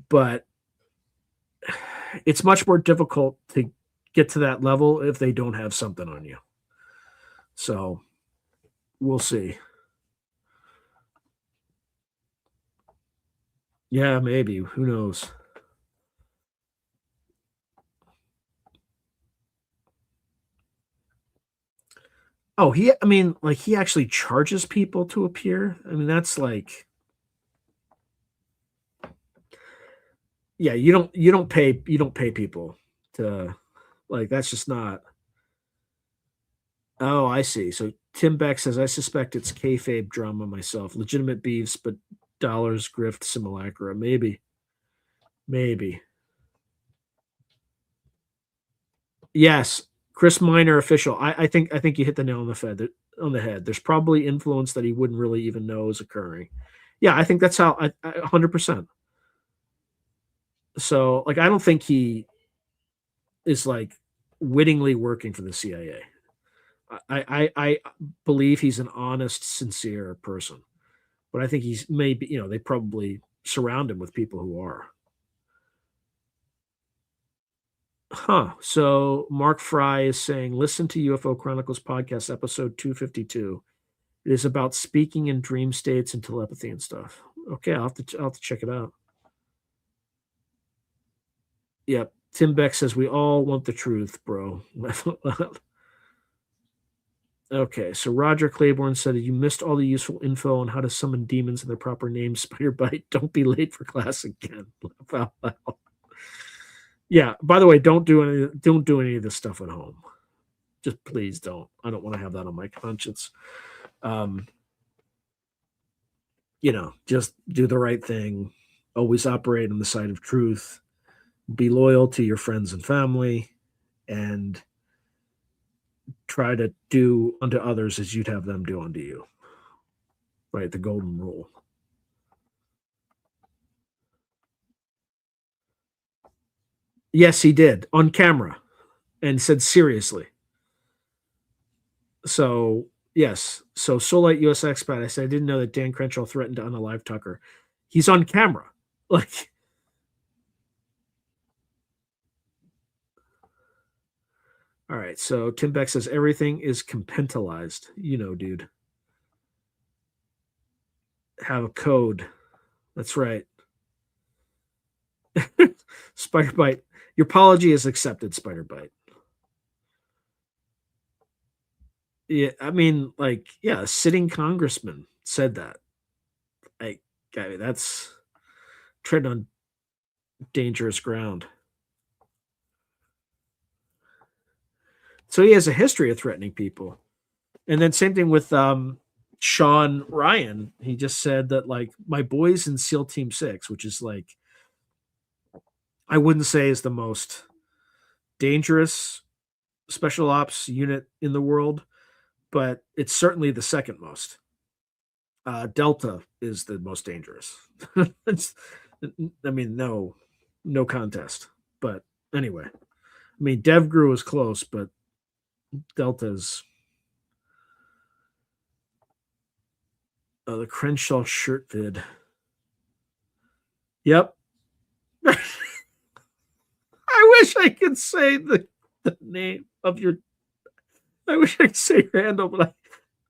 But it's much more difficult to get to that level if they don't have something on you. So we'll see. Yeah, maybe. Who knows? Oh, I mean, like he actually charges people to appear. I mean, that's like, yeah, you don't pay people to, like, that's just not. Oh, I see. So Tim Beck says, I suspect it's kayfabe drama myself. Legitimate beefs, but dollars, grift, simulacra. Maybe. Yes, Chris Miner official. I think you hit the nail on the head. There's probably influence that he wouldn't really even know is occurring. Yeah, I think that's how 100%. So like I don't think he is like wittingly working for the CIA. I believe he's an honest, sincere person, but I think he's maybe they probably surround him with people who are. Huh. So Mark Fry is saying, listen to UFO Chronicles podcast episode 252. It is about speaking in dream states and telepathy and stuff. Okay, I'll have to check it out. Yep. Tim Beck says we all want the truth, bro. Okay, so Roger Claiborne said you missed all the useful info on how to summon demons in their proper names. Spider Bite, don't be late for class again. Yeah. By the way, don't do any of this stuff at home. Just please don't. I don't want to have that on my conscience. Um, just do the right thing. Always operate on the side of truth. Be loyal to your friends and family, and try to do unto others as you'd have them do unto you. Right, the golden rule. Yes, he did on camera and said seriously. So yes, so Solite US expat. I said I didn't know that Dan Crenshaw threatened to unalive Tucker. He's on camera. Like, all right. So Tim Beck says everything is compentalized. Dude. have a code. That's right. Spider Bite. Your apology is accepted, Spider Bite. Yeah, I mean, like, yeah, a sitting congressman said that. Like, I mean, that's treading on dangerous ground. So he has a history of threatening people. And then same thing with Sean Ryan. He just said that like my boys in SEAL Team 6, which is like I wouldn't say is the most dangerous special ops unit in the world, but it's certainly the second most. Delta is the most dangerous. It's, I mean, no contest. But anyway, I mean, DevGru is close, but Delta's the Crenshaw shirt vid. Yep. I wish I could say the name of your. I wish I could say your handle, but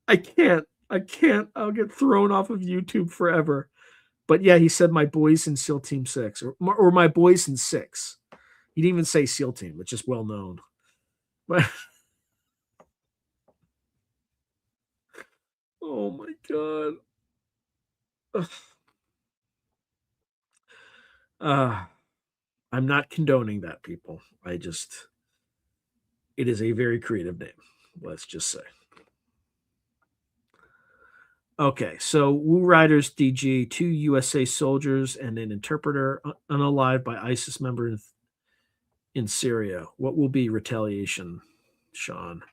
I can't. I can't. I'll get thrown off of YouTube forever. But yeah, he said my boys in SEAL Team 6 or my boys in 6. He didn't even say SEAL Team, which is well known. But oh my god. I'm not condoning that, people. It is a very creative name. Let's just say. Okay, so Wu Riders DG, 2 USA soldiers and an interpreter unalived by ISIS member in Syria. What will be retaliation, Sean?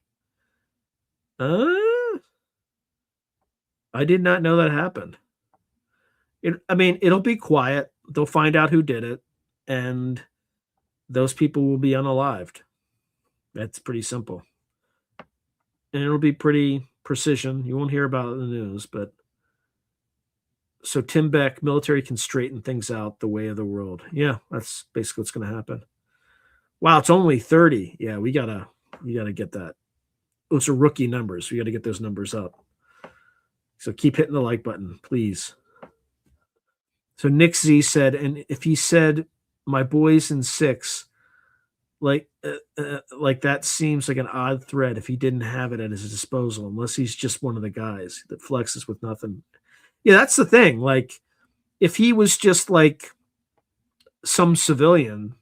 I did not know that happened. I mean, it'll be quiet. They'll find out who did it, and those people will be unalived. That's pretty simple. And it'll be pretty precision. You won't hear about it in the news, but so Tim Beck, military can straighten things out the way of the world. Yeah, that's basically what's going to happen. Wow, it's only 30. Yeah, you gotta get that. Those are rookie numbers. We got to get those numbers up. So keep hitting the like button, please. So Nick Z said, and if he said my boys in 6, like that seems like an odd threat if he didn't have it at his disposal, unless he's just one of the guys that flexes with nothing. Yeah, that's the thing. Like, if he was just like some civilian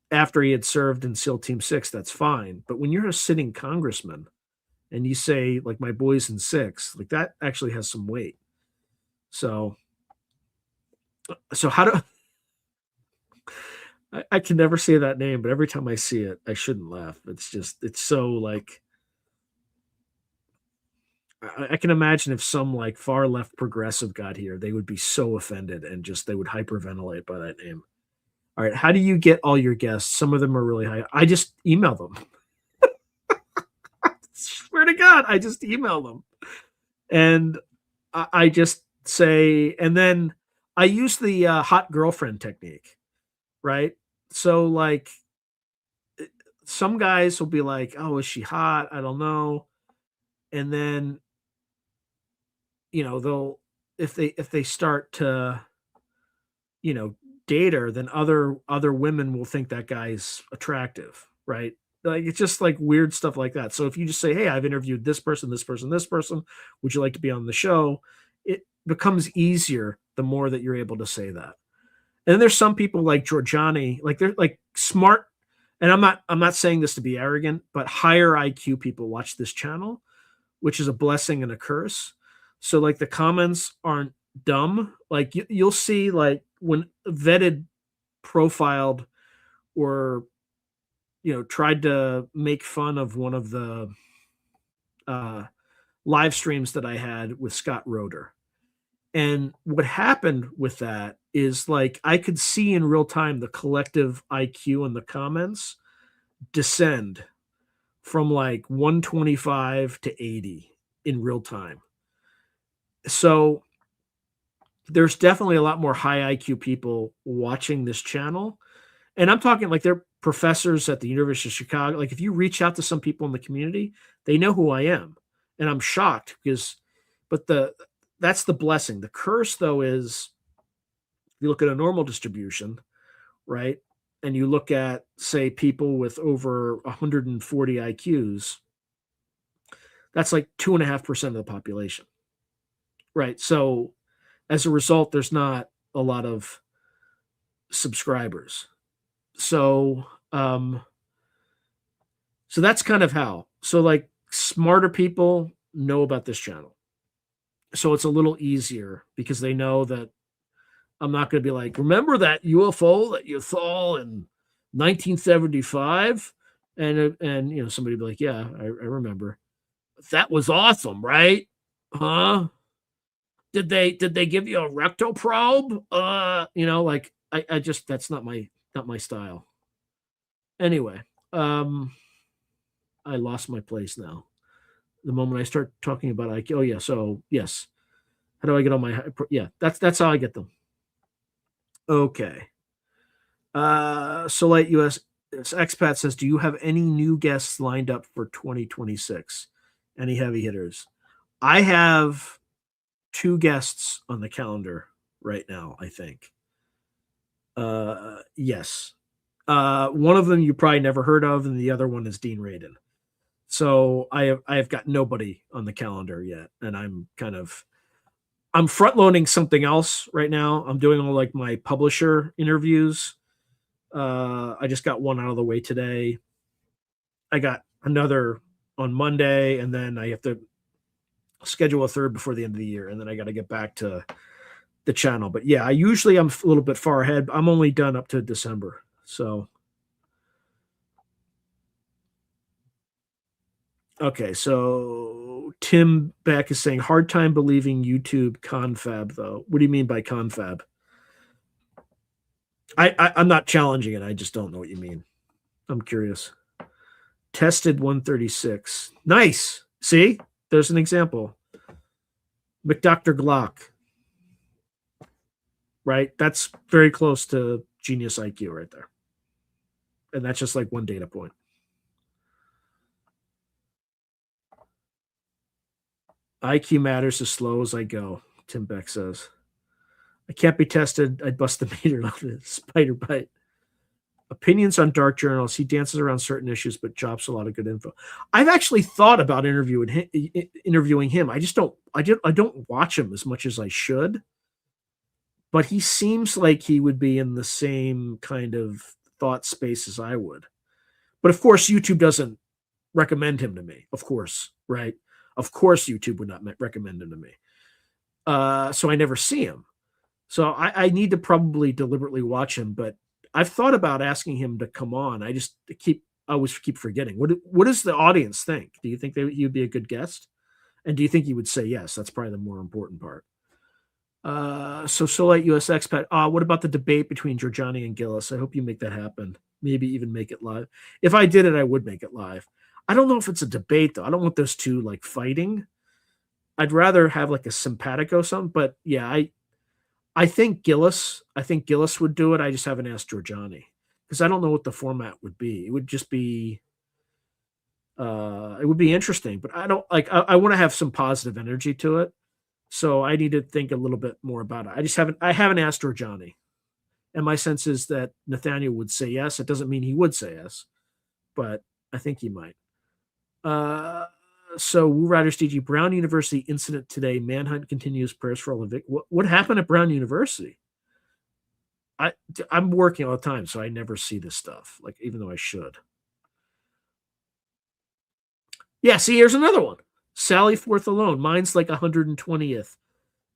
after he had served in SEAL Team 6, that's fine. But when you're a sitting congressman and you say, like, my boys in 6, like that actually has some weight. So how do I can never say that name, but every time I see it, I shouldn't laugh. It's so like I can imagine if some like far left progressive got here, they would be so offended and just they would hyperventilate by that name. All right, how do you get all your guests? Some of them are really high. I just email them. Swear to God, I just email them, and I just say, and then I use the hot girlfriend technique, right? So like, some guys will be like, "Oh, is she hot? I don't know," and then they'll if they start to date her, then other women will think that guy's attractive, right? Like, it's just like weird stuff like that. So if you just say, hey, I've interviewed this person, this person, this person, would you like to be on the show, it becomes easier the more that you're able to say that. And then there's some people like Georgiani, like they're like smart, and I'm not saying this to be arrogant, but higher IQ people watch this channel, which is a blessing and a curse. So like the comments aren't dumb. Like you'll see like when vetted, profiled, or tried to make fun of one of the live streams that I had with Scott Roeder. And what happened with that is like I could see in real time the collective IQ in the comments descend from like 125 to 80 in real time. So there's definitely a lot more high IQ people watching this channel. And I'm talking like they're professors at the University of Chicago. Like if you reach out to some people in the community, they know who I am. And I'm shocked but that's the blessing. The curse, though, is you look at a normal distribution, right? And you look at, say, people with over 140 IQs, that's like 2.5% of the population, right? So as a result, there's not a lot of subscribers. So, so that's kind of how. So, like, smarter people know about this channel. So it's a little easier because they know that I'm not going to be like, remember that UFO that you saw in 1975? And somebody be like, yeah, I remember. That was awesome, right? Huh? Did they give you a rectal probe? Like I just that's not my style. Anyway, um, I lost my place now. The moment I start talking about IQ, oh yeah, so yes, how do I get on my? Yeah, that's how I get them. Okay. Solite US expat says, do you have any new guests lined up for 2026? Any heavy hitters? I have two guests on the calendar right now, I think. Yes. One of them you probably never heard of, and the other one is Dean Radin. So I have got nobody on the calendar yet, and I'm front loading something else right now. I'm doing all like my publisher interviews. I just got one out of the way today. I got another on Monday, and then I have to schedule a third before the end of the year, and then I got to get back to the channel. But yeah, I'm a little bit far ahead. I'm only done up to December. So okay, so Tim Beck is saying hard time believing YouTube confab though. What do you mean by confab? I'm not challenging it. I just don't know what you mean. I'm curious. Tested 136. Nice. See, there's an example. McDr. Glock. Right? That's very close to genius IQ right there. And that's just like one data point. IQ matters as slow as I go, Tim Beck says. I can't be tested. I'd bust the meter on a spider bite. Opinions on dark journals. He dances around certain issues, but drops a lot of good info. I've actually thought about interviewing him. I just don't. I don't watch him as much as I should. But he seems like he would be in the same kind of thought space as I would. But of course, YouTube doesn't recommend him to me. Of course, right? Of course, YouTube would not recommend him to me. So I never see him. So I need to probably deliberately watch him. But I've thought about asking him to come on. I always keep forgetting. What does the audience think? Do you think he'd be a good guest? And do you think he would say yes? That's probably the more important part. So Solite US Expat. What about the debate between Giorgiani and Gillis? I hope you make that happen. Maybe even make it live. If I did it, I would make it live. I don't know if it's a debate though. I don't want those two like fighting. I'd rather have like a simpatico something. But yeah, I think Gillis would do it. I just haven't asked Giorgiani because I don't know what the format would be. It would just be it would be interesting, but I don't like I want to have some positive energy to it. So I need to think a little bit more about it. I haven't asked Giorgiani. And my sense is that Nathaniel would say yes. It doesn't mean he would say yes, but I think he might. So Woo Riders DG, Brown University incident today. Manhunt continues. Prayers for all the victims. What happened at Brown University? I'm working all the time, so I never see this stuff. Like even though I should. Yeah. See, here's another one. Sally Forth alone. Mine's like 120th.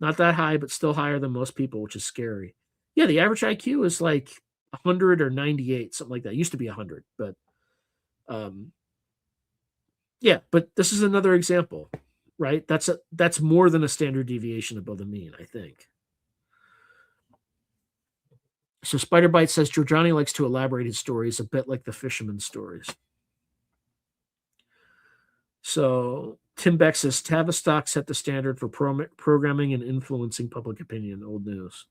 Not that high, but still higher than most people, which is scary. Yeah, the average IQ is like 100 or 98, something like that. It used to be 100, but yeah, but this is another example, right? That's more than a standard deviation above the mean, I think. So Spider Bite says Giorgiani likes to elaborate his stories a bit like the fisherman's stories. So Tim Beck says Tavistock set the standard for programming and influencing public opinion. Old news.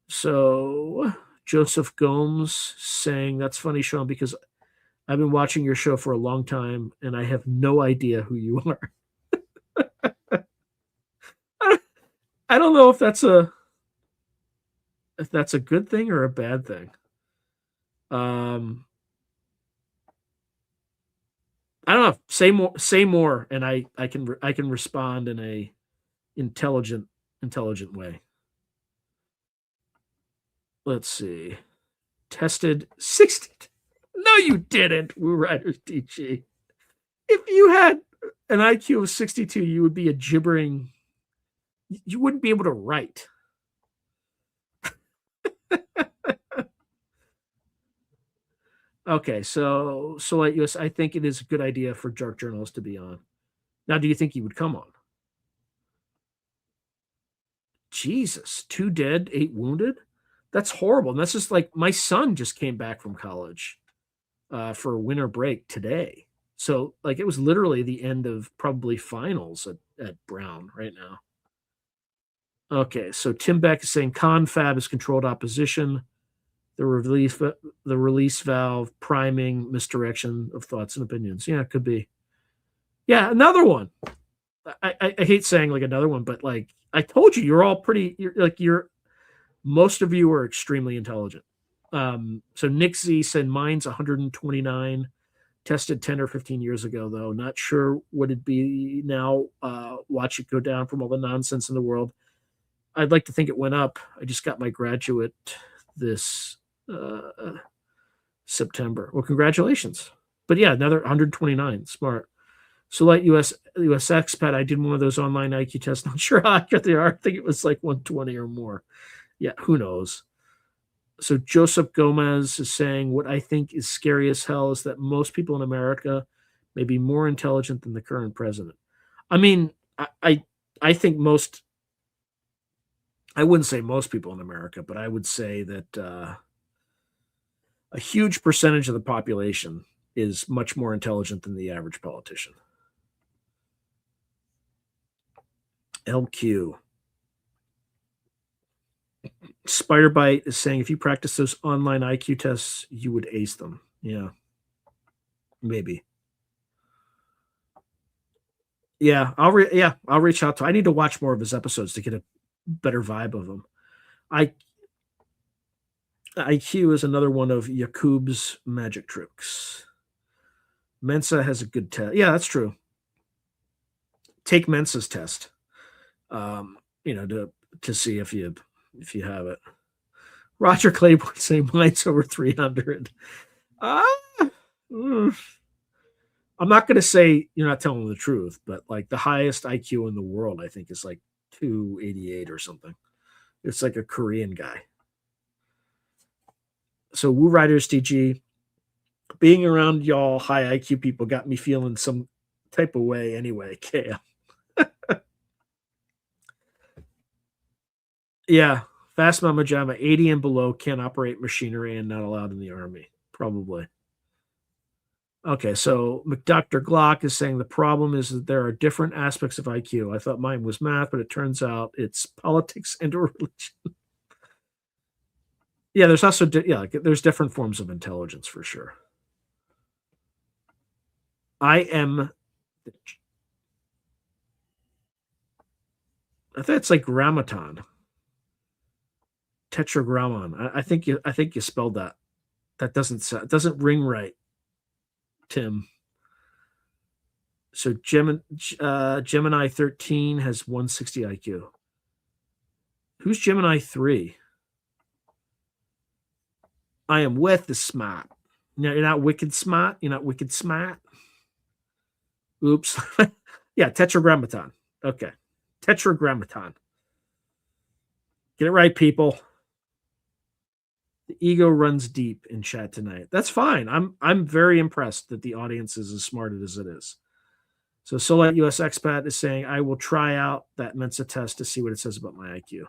So Joseph Gomes saying that's funny, Sean, because I've been watching your show for a long time and I have no idea who you are. I don't know if that's a good thing or a bad thing. Um, I don't know. Say more, and I can respond in a intelligent intelligent way. Let's see. Tested 60. No, you didn't, Woo Riders DG. If you had an IQ of 62, you would be a gibbering. You wouldn't be able to write. Okay, so like US, I think it is a good idea for Dark Journalist to be on. Now, do you think he would come on? Jesus, 2 dead, 8 wounded. That's horrible. And that's just like my son just came back from college for winter break today. So like it was literally the end of probably finals at Brown right now. Okay, so Tim Beck is saying confab is controlled opposition. The release valve priming misdirection of thoughts and opinions. Yeah, it could be. Yeah, another one. I hate saying like another one, but like I told you, you're all pretty. You're most of you are extremely intelligent. So Nick Z said mine's 129, tested 10 or 15 years ago, though. Not sure what it'd be now. Watch it go down from all the nonsense in the world. I'd like to think it went up. I just got my graduate this September. Well, congratulations. But yeah, another 129. Smart. So like US expat, I did one of those online IQ tests. Not sure how accurate they are. I think it was like 120 or more. Yeah, who knows? So Joseph Gomez is saying what I think is scary as hell is that most people in America may be more intelligent than the current president. I mean, I think most. I wouldn't say most people in America, but I would say that a huge percentage of the population is much more intelligent than the average politician. LQ. Spiderbite is saying if you practice those online IQ tests, you would ace them. Yeah, maybe. Yeah, I'll reach out to. I need to watch more of his episodes to get a better vibe of him. I IQ is another one of Yakub's magic tricks. Mensa has a good test. Yeah, that's true. Take Mensa's test. To see if you have it. Roger Claiborne saying mine's over 300. I'm not going to say you're not telling the truth, but like the highest IQ in the world, I think is like 288 or something. It's like a Korean guy. So Woo Riders DG, being around y'all high IQ people got me feeling some type of way anyway. KM. Yeah. Fast Mama Jama, 80 and below can't operate machinery and not allowed in the army. Probably. Okay, so McDr. Glock is saying the problem is that there are different aspects of IQ. I thought mine was math, but it turns out it's politics and religion. Yeah, there's also there's different forms of intelligence for sure. I think it's like grammaton, tetragrammaton. I think you spelled that. That doesn't ring right, Tim. So Gemini 13 has 160 IQ. Who's Gemini 3? I am with the smart. No, you're not wicked smart. You're not wicked smart. Oops. Yeah, tetragrammaton. Okay. Tetragrammaton. Get it right, people. The ego runs deep in chat tonight. That's fine. I'm very impressed that the audience is as smart as it is. So Solat US Expat is saying, I will try out that Mensa test to see what it says about my IQ.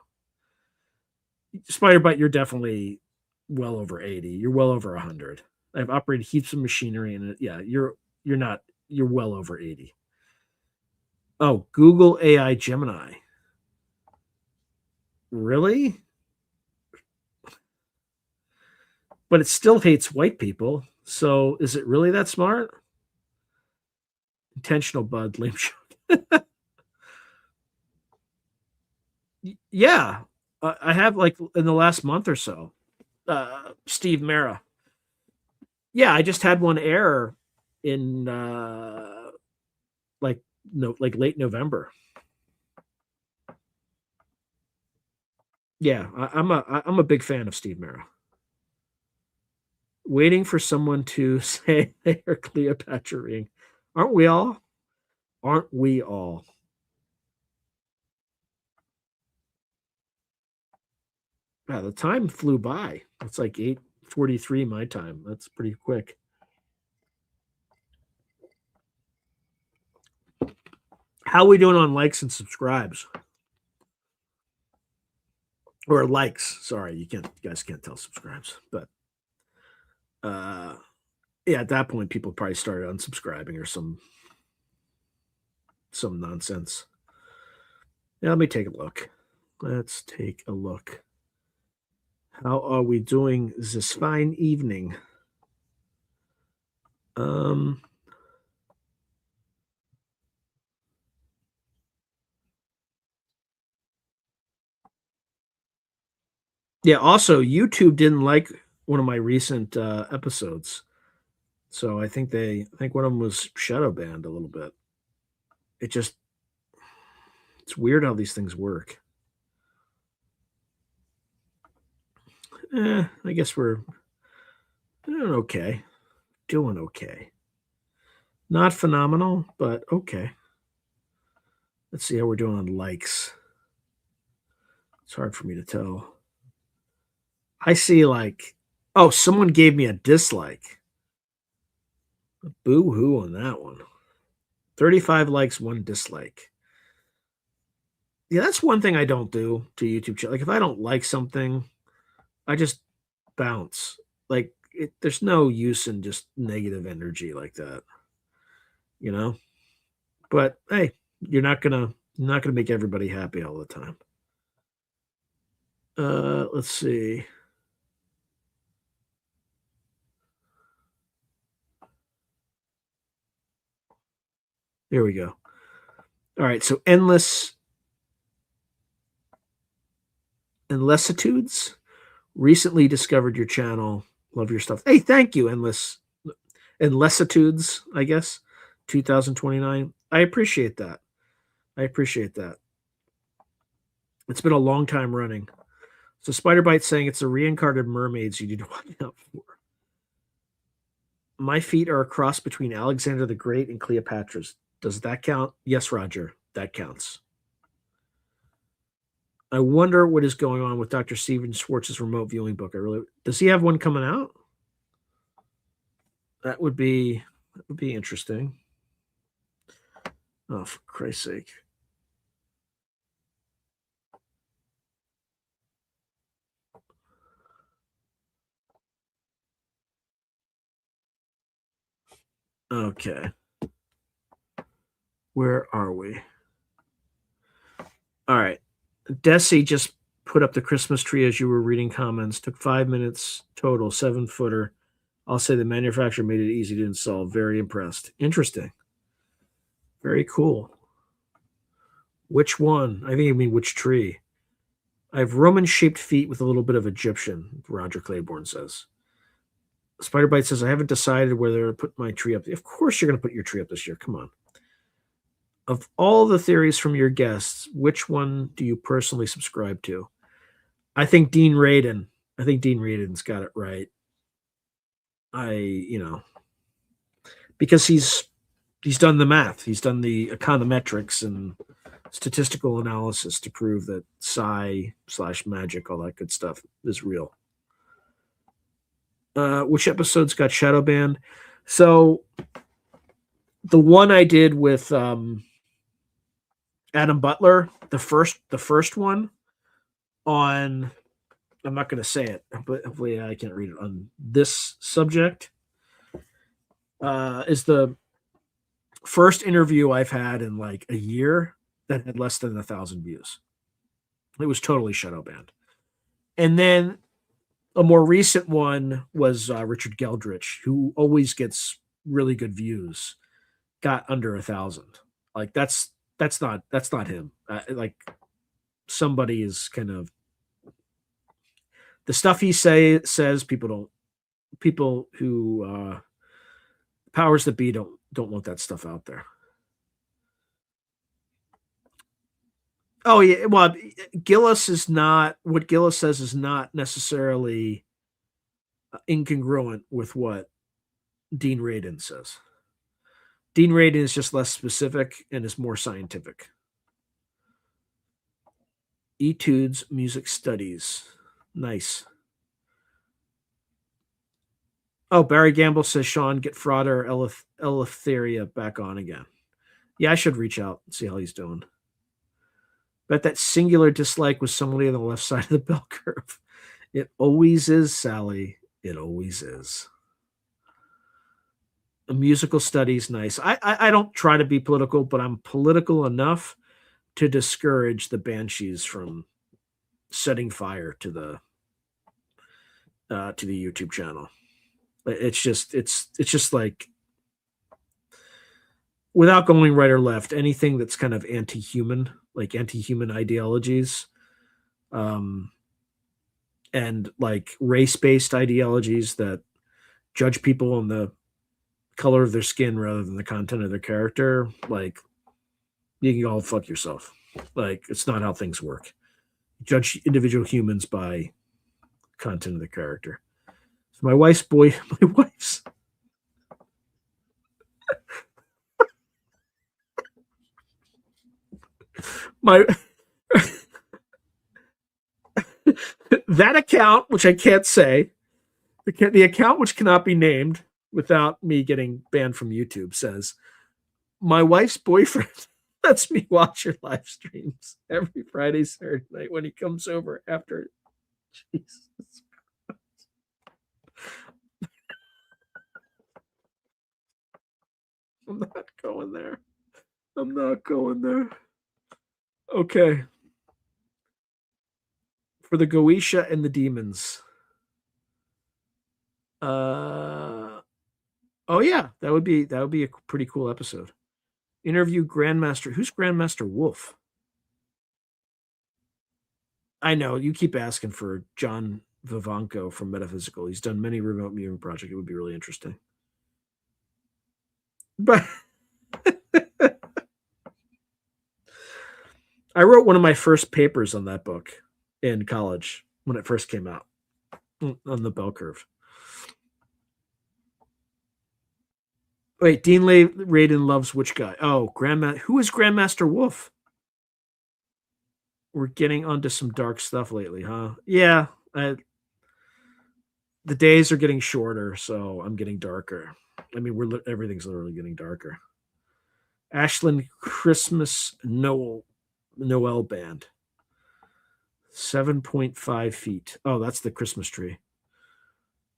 Spiderbite, you're definitely well over 80. You're well over 100. I've operated heaps of machinery in it. Yeah, you're well over 80. Oh, Google AI Gemini. Really? But it still hates white people. So is it really that smart? Intentional bud, lame show. Yeah, I have like in the last month or so. Steve Mera. Yeah, I just had one air in like no like late November. Yeah, I'm a big fan of Steve Mera. Waiting for someone to say they are Cleopatra ring. Aren't we all? Aren't we all? Yeah, the time flew by. It's like 8:43 my time. That's pretty quick. How are we doing on likes and subscribes? Or likes. Sorry, you guys can't tell subscribes. But uh yeah, at that point people probably started unsubscribing or some nonsense. Yeah, let me take a look. Let's take a look. How are we doing this fine evening? Um yeah, also YouTube didn't like one of my recent episodes. So I think one of them was shadow banned a little bit. It just it's weird how these things work. I guess we're doing okay. Doing okay. Not phenomenal, but okay. Let's see how we're doing on likes. It's hard for me to tell. I see like, oh, someone gave me a dislike. Boo hoo on that one. 35 likes, one dislike. Yeah, that's one thing I don't do to YouTube channel. Like if I don't like something, I just bounce. Like there's no use in just negative energy like that, you know? But hey, you're not gonna make everybody happy all the time. Let's see. Here we go. All right, so endlessitudes recently discovered your channel. Love your stuff. Hey, thank you, endlessitudes, I guess. 2029. I appreciate that. I appreciate that. It's been a long time running. So Spider Bite saying it's the reincarnated mermaids you need to watch out for. My feet are a cross between Alexander the Great and Cleopatra's. Does that count? Yes, Roger. That counts. I wonder what is going on with Dr. Steven Schwartz's remote viewing book. Does he have one coming out? That would be interesting. Oh, for Christ's sake. Okay. Where are we? All right. Desi just put up the Christmas tree as you were reading comments. Took 5 minutes total, 7-footer. I'll say the manufacturer made it easy to install. Very impressed. Interesting. Very cool. Which one? I think you mean which tree. I have Roman shaped feet with a little bit of Egyptian, Roger Claiborne says. Spiderbite says, I haven't decided whether to put my tree up. Of course, you're going to put your tree up this year. Come on. Of all the theories from your guests, which one do you personally subscribe to? I think Dean Radin. I think Dean Radin's got it right. Because he's done the math, he's done the econometrics and statistical analysis to prove that psi/magic, all that good stuff, is real. Which episodes got shadow banned? So the one I did with Adam Butler, the first one on, I'm not going to say it, but hopefully I can't read it, on this subject, is the first interview I've had in like a year that had less than 1,000 views. It was totally shadow banned. And then a more recent one was Richard Geldrich, who always gets really good views, got under 1,000. Like that's not him. Like somebody is kind of the stuff he says people who powers that be don't want that stuff out there. Oh yeah, well, Gillis is not what Gillis says is not necessarily incongruent with what Dean Radin says. Dean Radin is just less specific and is more scientific. Etudes, music studies. Nice. Oh, Barry Gamble says, Sean, get Fraud or Eleftheria back on again. Yeah, I should reach out and see how he's doing. Bet that singular dislike was somebody on the left side of the bell curve. It always is, Sally. It always is. A musical studies, nice. I don't try to be political, but I'm political enough to discourage the banshees from setting fire to the YouTube channel. It's just like, without going right or left, anything that's kind of anti-human, like anti-human ideologies, and like race-based ideologies that judge people on the color of their skin rather than the content of their character, like, you can all fuck yourself. Like, it's not how things work. Judge individual humans by content of the character. So my wife's my that account, which I can't say, the account which cannot be named without me getting banned from YouTube, says my wife's boyfriend lets me watch your live streams every Friday, Saturday night when he comes over after. Jesus. I'm not going there. I'm not going there. Okay. For the Goetia and the demons. Oh yeah, that would be a pretty cool episode. Interview Grandmaster. Who's Grandmaster Wolf? I know you keep asking for John Vivanco from Metaphysical. He's done many remote viewing projects. It would be really interesting. But I wrote one of my first papers on that book in college when it first came out on the bell curve. Wait, Dean Radin loves which guy? Oh, who is Grandmaster Wolf? We're getting onto some dark stuff lately, huh? Yeah. The days are getting shorter, so I'm getting darker. I mean, everything's literally getting darker. Ashland Christmas Noel Band. 7.5 feet. Oh, that's the Christmas tree.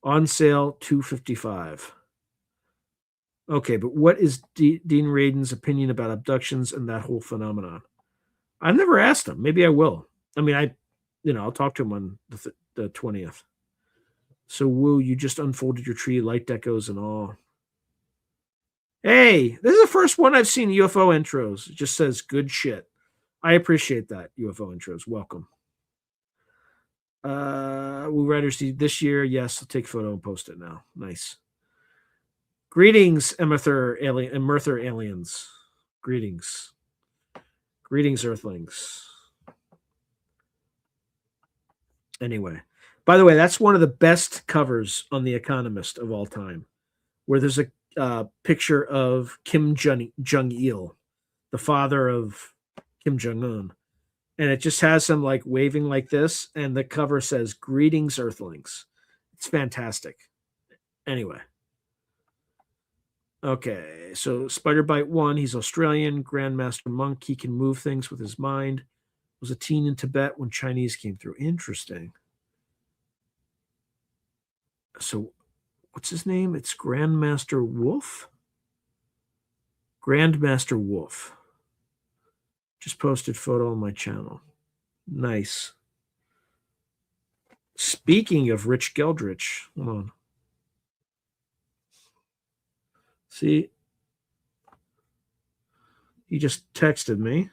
On sale, $255. Okay, but what is Dean Radin's opinion about abductions and that whole phenomenon? I've never asked him. Maybe I will. I mean, I'll talk to him on the 20th. So, Woo, you just unfolded your tree, light decos and all. Hey, this is the first one I've seen UFO intros. It just says good shit. I appreciate that, UFO intros. Welcome. Woo Riders this year. Yes, I'll take a photo and post it now. Nice. Greetings, Emerther aliens. Greetings. Greetings, Earthlings. Anyway, by the way, that's one of the best covers on The Economist of all time, where there's a picture of Kim Jong-il, the father of Kim Jong-un, and it just has him like waving like this, and the cover says "Greetings, Earthlings." It's fantastic. Anyway. Okay, so Spider Bite 1, he's Australian, Grandmaster Monk, he can move things with his mind. Was a teen in Tibet when Chinese came through. Interesting. So, what's his name? It's Grandmaster Wolf? Grandmaster Wolf. Just posted photo on my channel. Nice. Speaking of Rich Geldrich, hold on. See, he just texted me.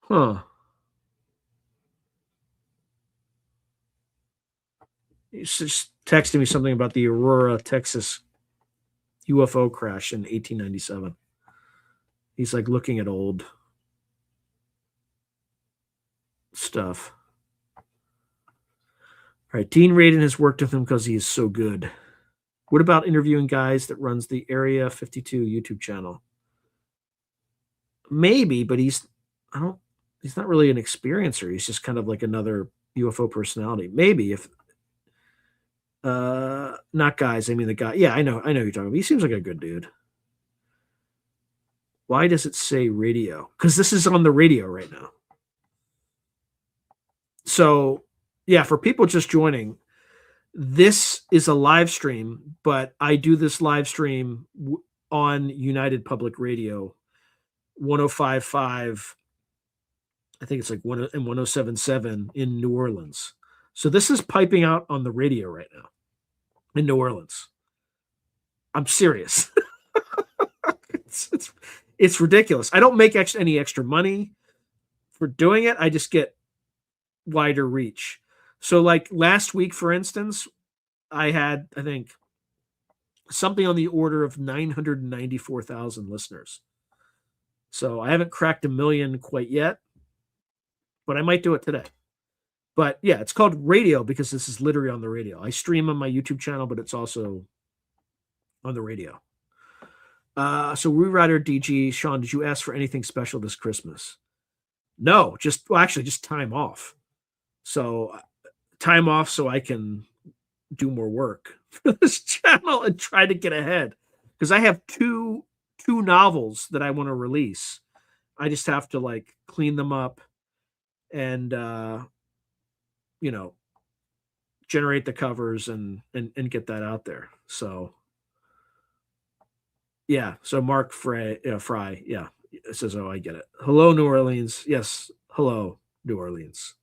Huh. He's just texting me something about the Aurora, Texas UFO crash in 1897. He's like looking at old stuff. All right. Dean Radin has worked with him because he is so good. What about interviewing guys that runs the Area 52 YouTube channel? Maybe, but he's not really an experiencer. He's just kind of like another UFO personality. Maybe if not guys, I mean the guy. Yeah, I know who you're talking about. He seems like a good dude. Why does it say radio? Because this is on the radio right now. So yeah, for people just joining, this is a live stream, but I do this live stream on United Public Radio 105.5. I think it's like 107.7 in New Orleans. So this is piping out on the radio right now in New Orleans. I'm serious. it's ridiculous. I don't make any extra money for doing it. I just get wider reach. So like last week, for instance, I had, I think, something on the order of 994,000 listeners. So I haven't cracked 1 million quite yet, but I might do it today. But yeah, it's called radio because this is literally on the radio. I stream on my YouTube channel, but it's also on the radio. So Rewriter DG, Sean, did you ask for anything special this Christmas? No, just time off. So time off so I can do more work for this channel and try to get ahead. Because I have two novels that I want to release. I just have to like clean them up and generate the covers and get that out there. So yeah. So Mark Fry, yeah, says, oh, I get it. Hello, New Orleans. Yes. Hello, New Orleans.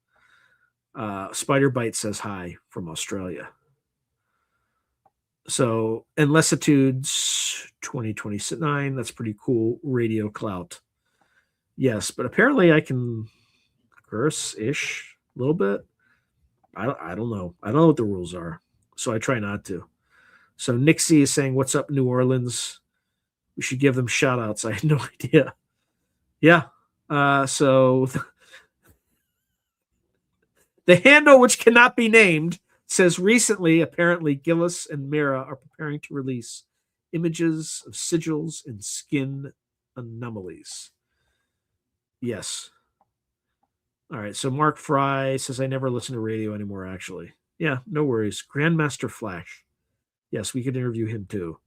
Spider Bite says hi from Australia. So, and Lassitudes 2029, that's pretty cool. Radio clout. Yes, but apparently I can curse-ish a little bit. I don't know. I don't know what the rules are, so I try not to. So Nixie is saying, what's up, New Orleans? We should give them shout-outs. I had no idea. Yeah. So the handle, which cannot be named, says recently, apparently, Gillis and Mira are preparing to release images of sigils and skin anomalies. Yes. All right. So Mark Fry says, I never listen to radio anymore, actually. Yeah, no worries. Grandmaster Flash. Yes, we could interview him too.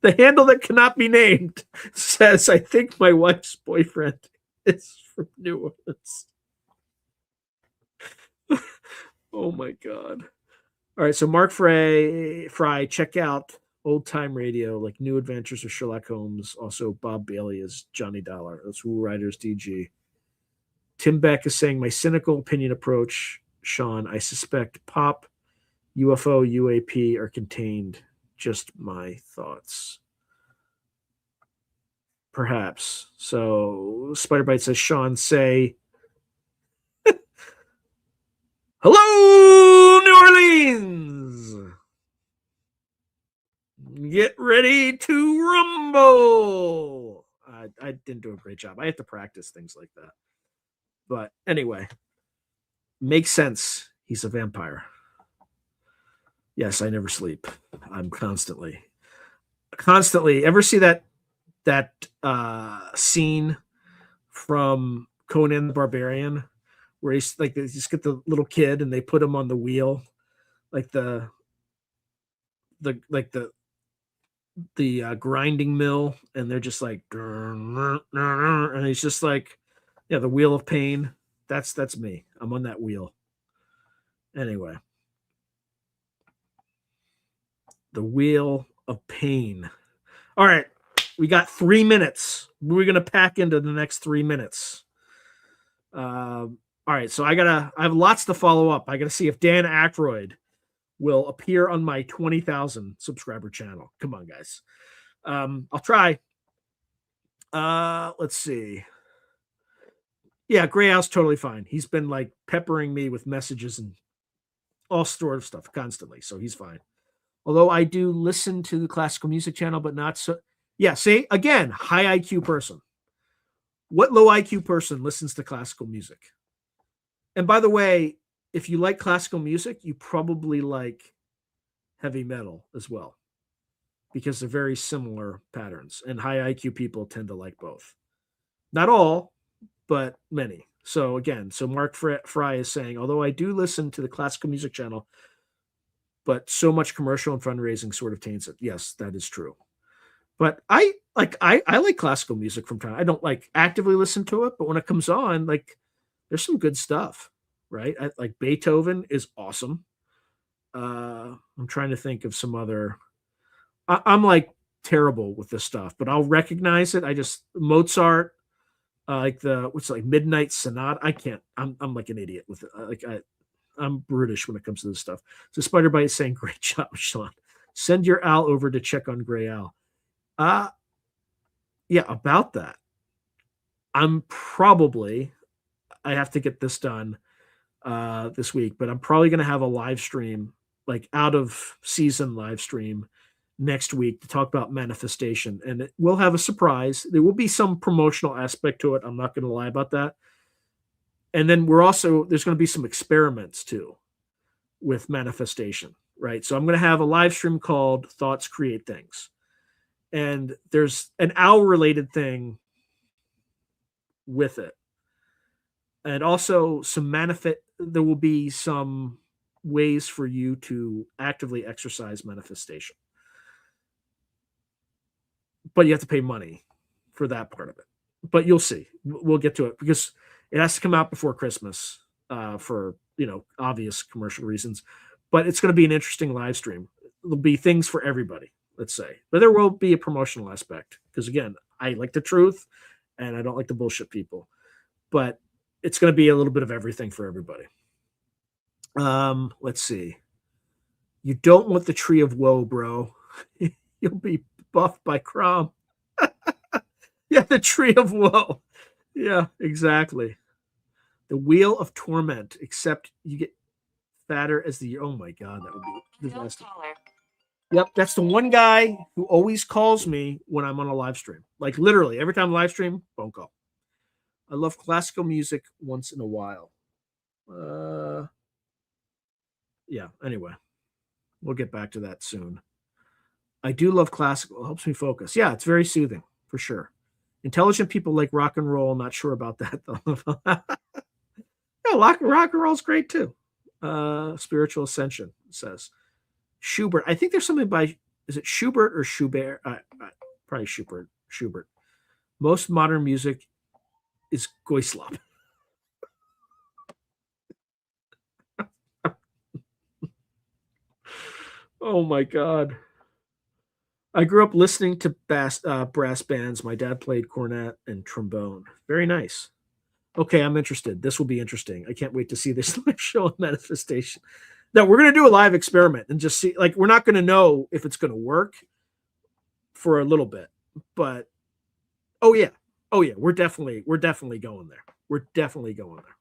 The handle that cannot be named says, I think my wife's boyfriend is from New Orleans. Oh my God. All right. So Mark Fry, check out Old Time Radio, like New Adventures of Sherlock Holmes. Also, Bob Bailey is Johnny Dollar. That's Woo Riders DG. Tim Beck is saying, my cynical opinion approach, Sean, I suspect pop, UFO, UAP are contained. Just my thoughts. Perhaps. So Spiderbite says, Sean, say, hello, New Orleans. Get ready to rumble. I didn't do a great job. I have to practice things like that. But anyway, makes sense. He's a vampire. Yes, I never sleep. I'm constantly. Ever see that scene from Conan the Barbarian where he's like, they just get the little kid and they put him on the wheel, like the grinding mill, and they're just like, and he's just like, yeah, the wheel of pain. That's me. I'm on that wheel. Anyway. The wheel of pain. All right. We got 3 minutes. We're going to pack into the next 3 minutes. All right. So I have lots to follow up. I got to see if Dan Aykroyd will appear on my 20,000 subscriber channel. Come on, guys. I'll try. Let's see. Yeah, Gray Owl's totally fine. He's been like peppering me with messages and all sort of stuff constantly, so he's fine. Although I do listen to the classical music channel, but not so. Yeah, see, again, high IQ person. What low IQ person listens to classical music? And by the way, if you like classical music, you probably like heavy metal as well because they're very similar patterns. And high IQ people tend to like both. Not all, but many. So again, so Mark Fry is saying, although I do listen to the classical music channel, but so much commercial and fundraising sort of taints it. Yes, that is true. But I like classical music from time. I don't like actively listen to it, but when it comes on, like there's some good stuff, right? Like Beethoven is awesome. I'm trying to think of some other. I'm like terrible with this stuff, but I'll recognize it. I just Mozart, like the what's like Midnight Sonata. I can't. I'm like an idiot with it. I'm brutish when it comes to this stuff. So Spider Bite is saying, "Great job, Sean. Send your Al over to check on Gray Al." Uh yeah, about that. I'm probably I have to get this done this week, but I'm probably going to have a live stream, like out of season live stream next week to talk about manifestation. And it will have a surprise. There will be some promotional aspect to it. I'm not going to lie about that. And then there's going to be some experiments too with manifestation, right? So I'm going to have a live stream called Thoughts Create Things. And there's an owl related thing with it. And also there will be some ways for you to actively exercise manifestation. But you have to pay money for that part of it. But you'll see. We'll get to it because it has to come out before Christmas for obvious commercial reasons. But it's going to be an interesting live stream. There'll be things for everybody, let's say. But there will be a promotional aspect because again, I like the truth and I don't like the bullshit people. But it's going to be a little bit of everything for everybody. Let's see. You don't want the tree of woe, bro. You'll be buffed by Crom. Yeah, the tree of woe. Yeah, exactly. The wheel of torment, except you get fatter as the year. Oh my god, that would be disaster. Yep, that's the one guy who always calls me when I'm on a live stream. Like literally, every time live stream, phone call. I love classical music once in a while. Yeah, anyway, we'll get back to that soon. I do love classical. It helps me focus. Yeah, it's very soothing for sure. Intelligent people like rock and roll. Not sure about that though. Yeah, rock and roll is great too. Spiritual Ascension says Schubert. I think there's something by is it Schubert or Schubert? Probably Schubert. Schubert. Most modern music is Goislop. Oh my god. I grew up listening to brass bands. My dad played cornet and trombone. Very nice. Okay, I'm interested. This will be interesting. I can't wait to see this live show of manifestation. Now we're gonna do a live experiment and just see. Like, we're not gonna know if it's gonna work for a little bit, but oh yeah, we're definitely going there. We're definitely going there.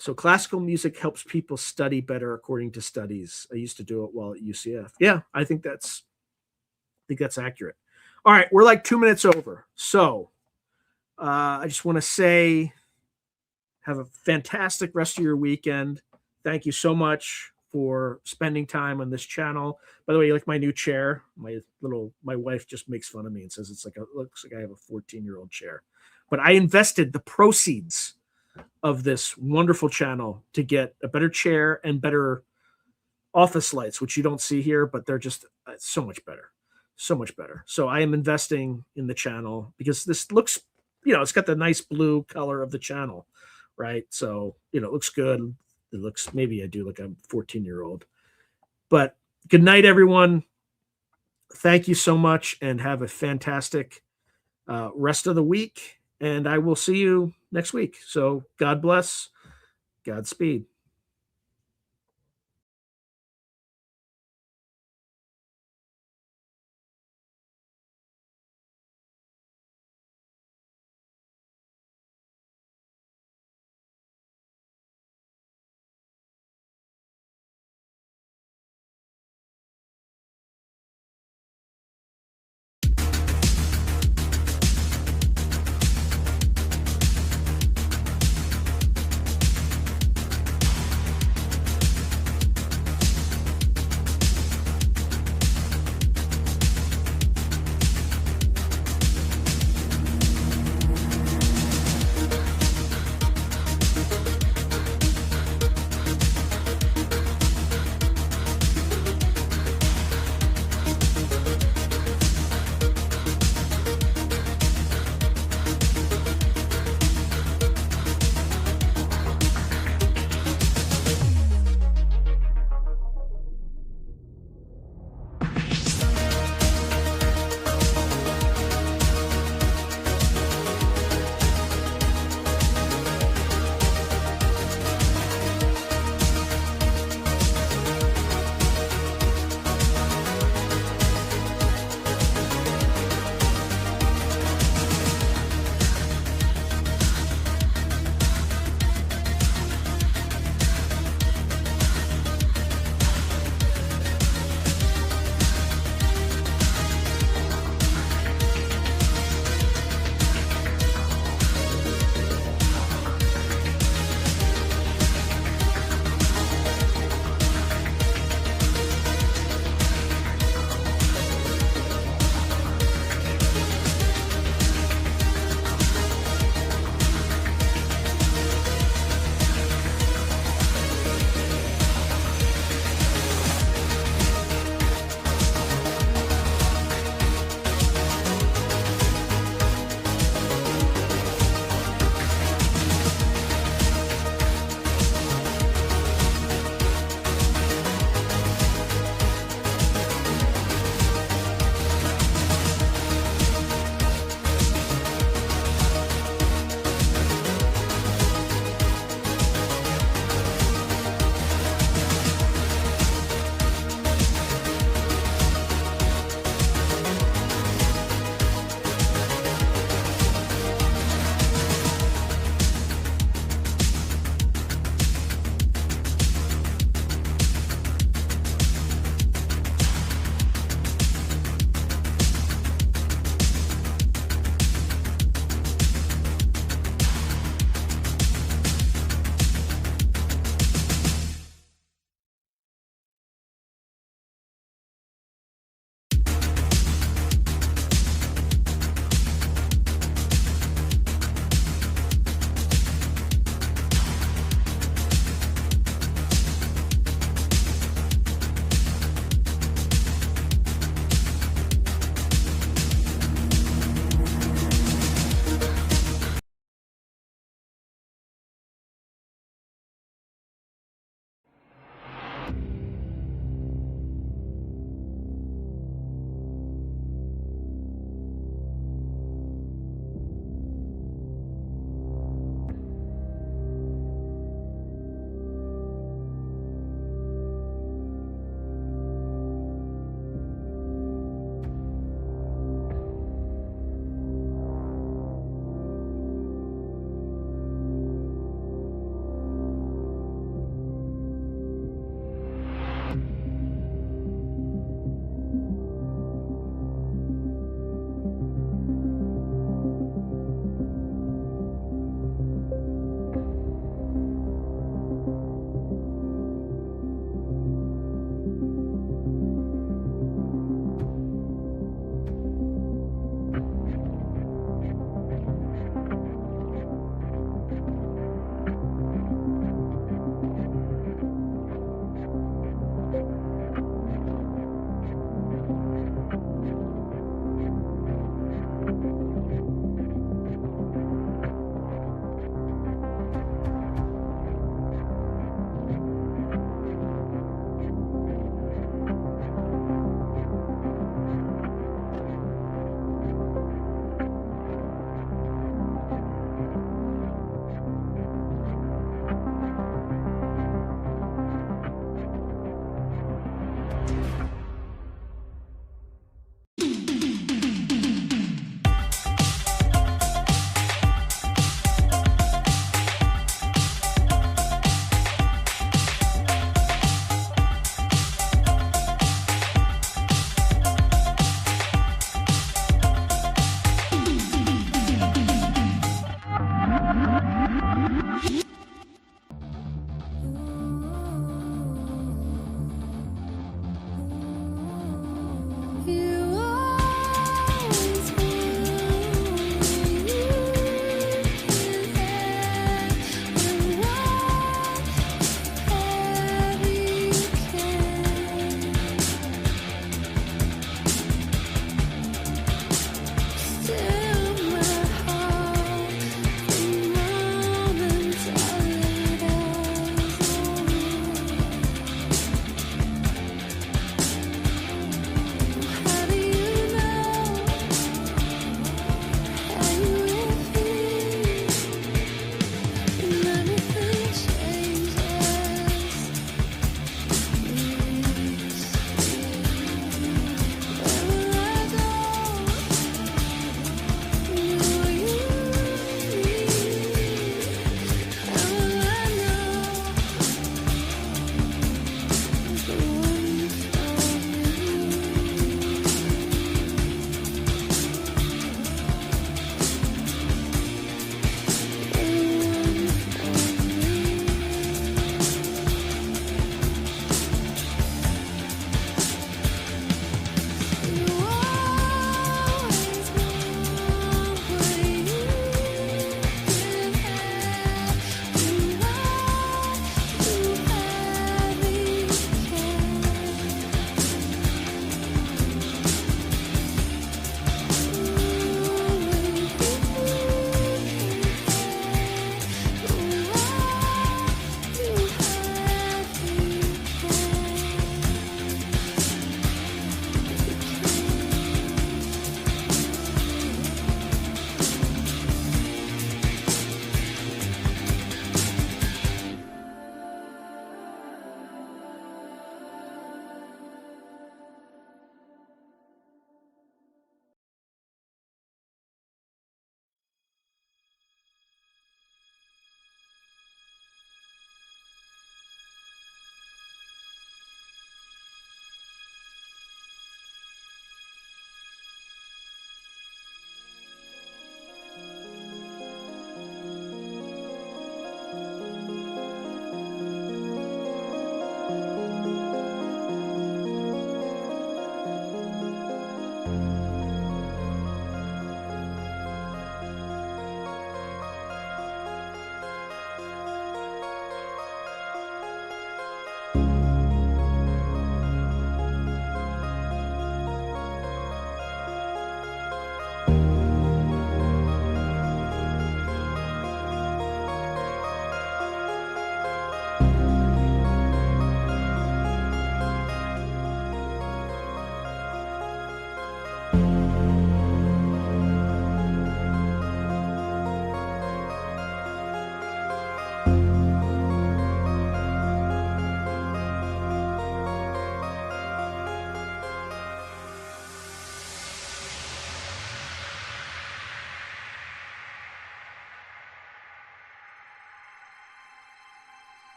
So classical music helps people study better, according to studies. I used to do it while at UCF. Yeah, I think that's accurate. All right, we're like 2 minutes over. So I just want to say, have a fantastic rest of your weekend. Thank you so much for spending time on this channel. By the way, you like my new chair? My wife just makes fun of me and says looks like I have a 14-year-old chair. But I invested the proceeds of this wonderful channel to get a better chair and better office lights, which you don't see here, but they're just so much better. So much better. So I am investing in the channel because this looks, it's got the nice blue color of the channel, right? So, it looks good. It looks, maybe I do look a 14-year-old. But good night, everyone. Thank you so much and have a fantastic rest of the week. And I will see you next week. So God bless. Godspeed.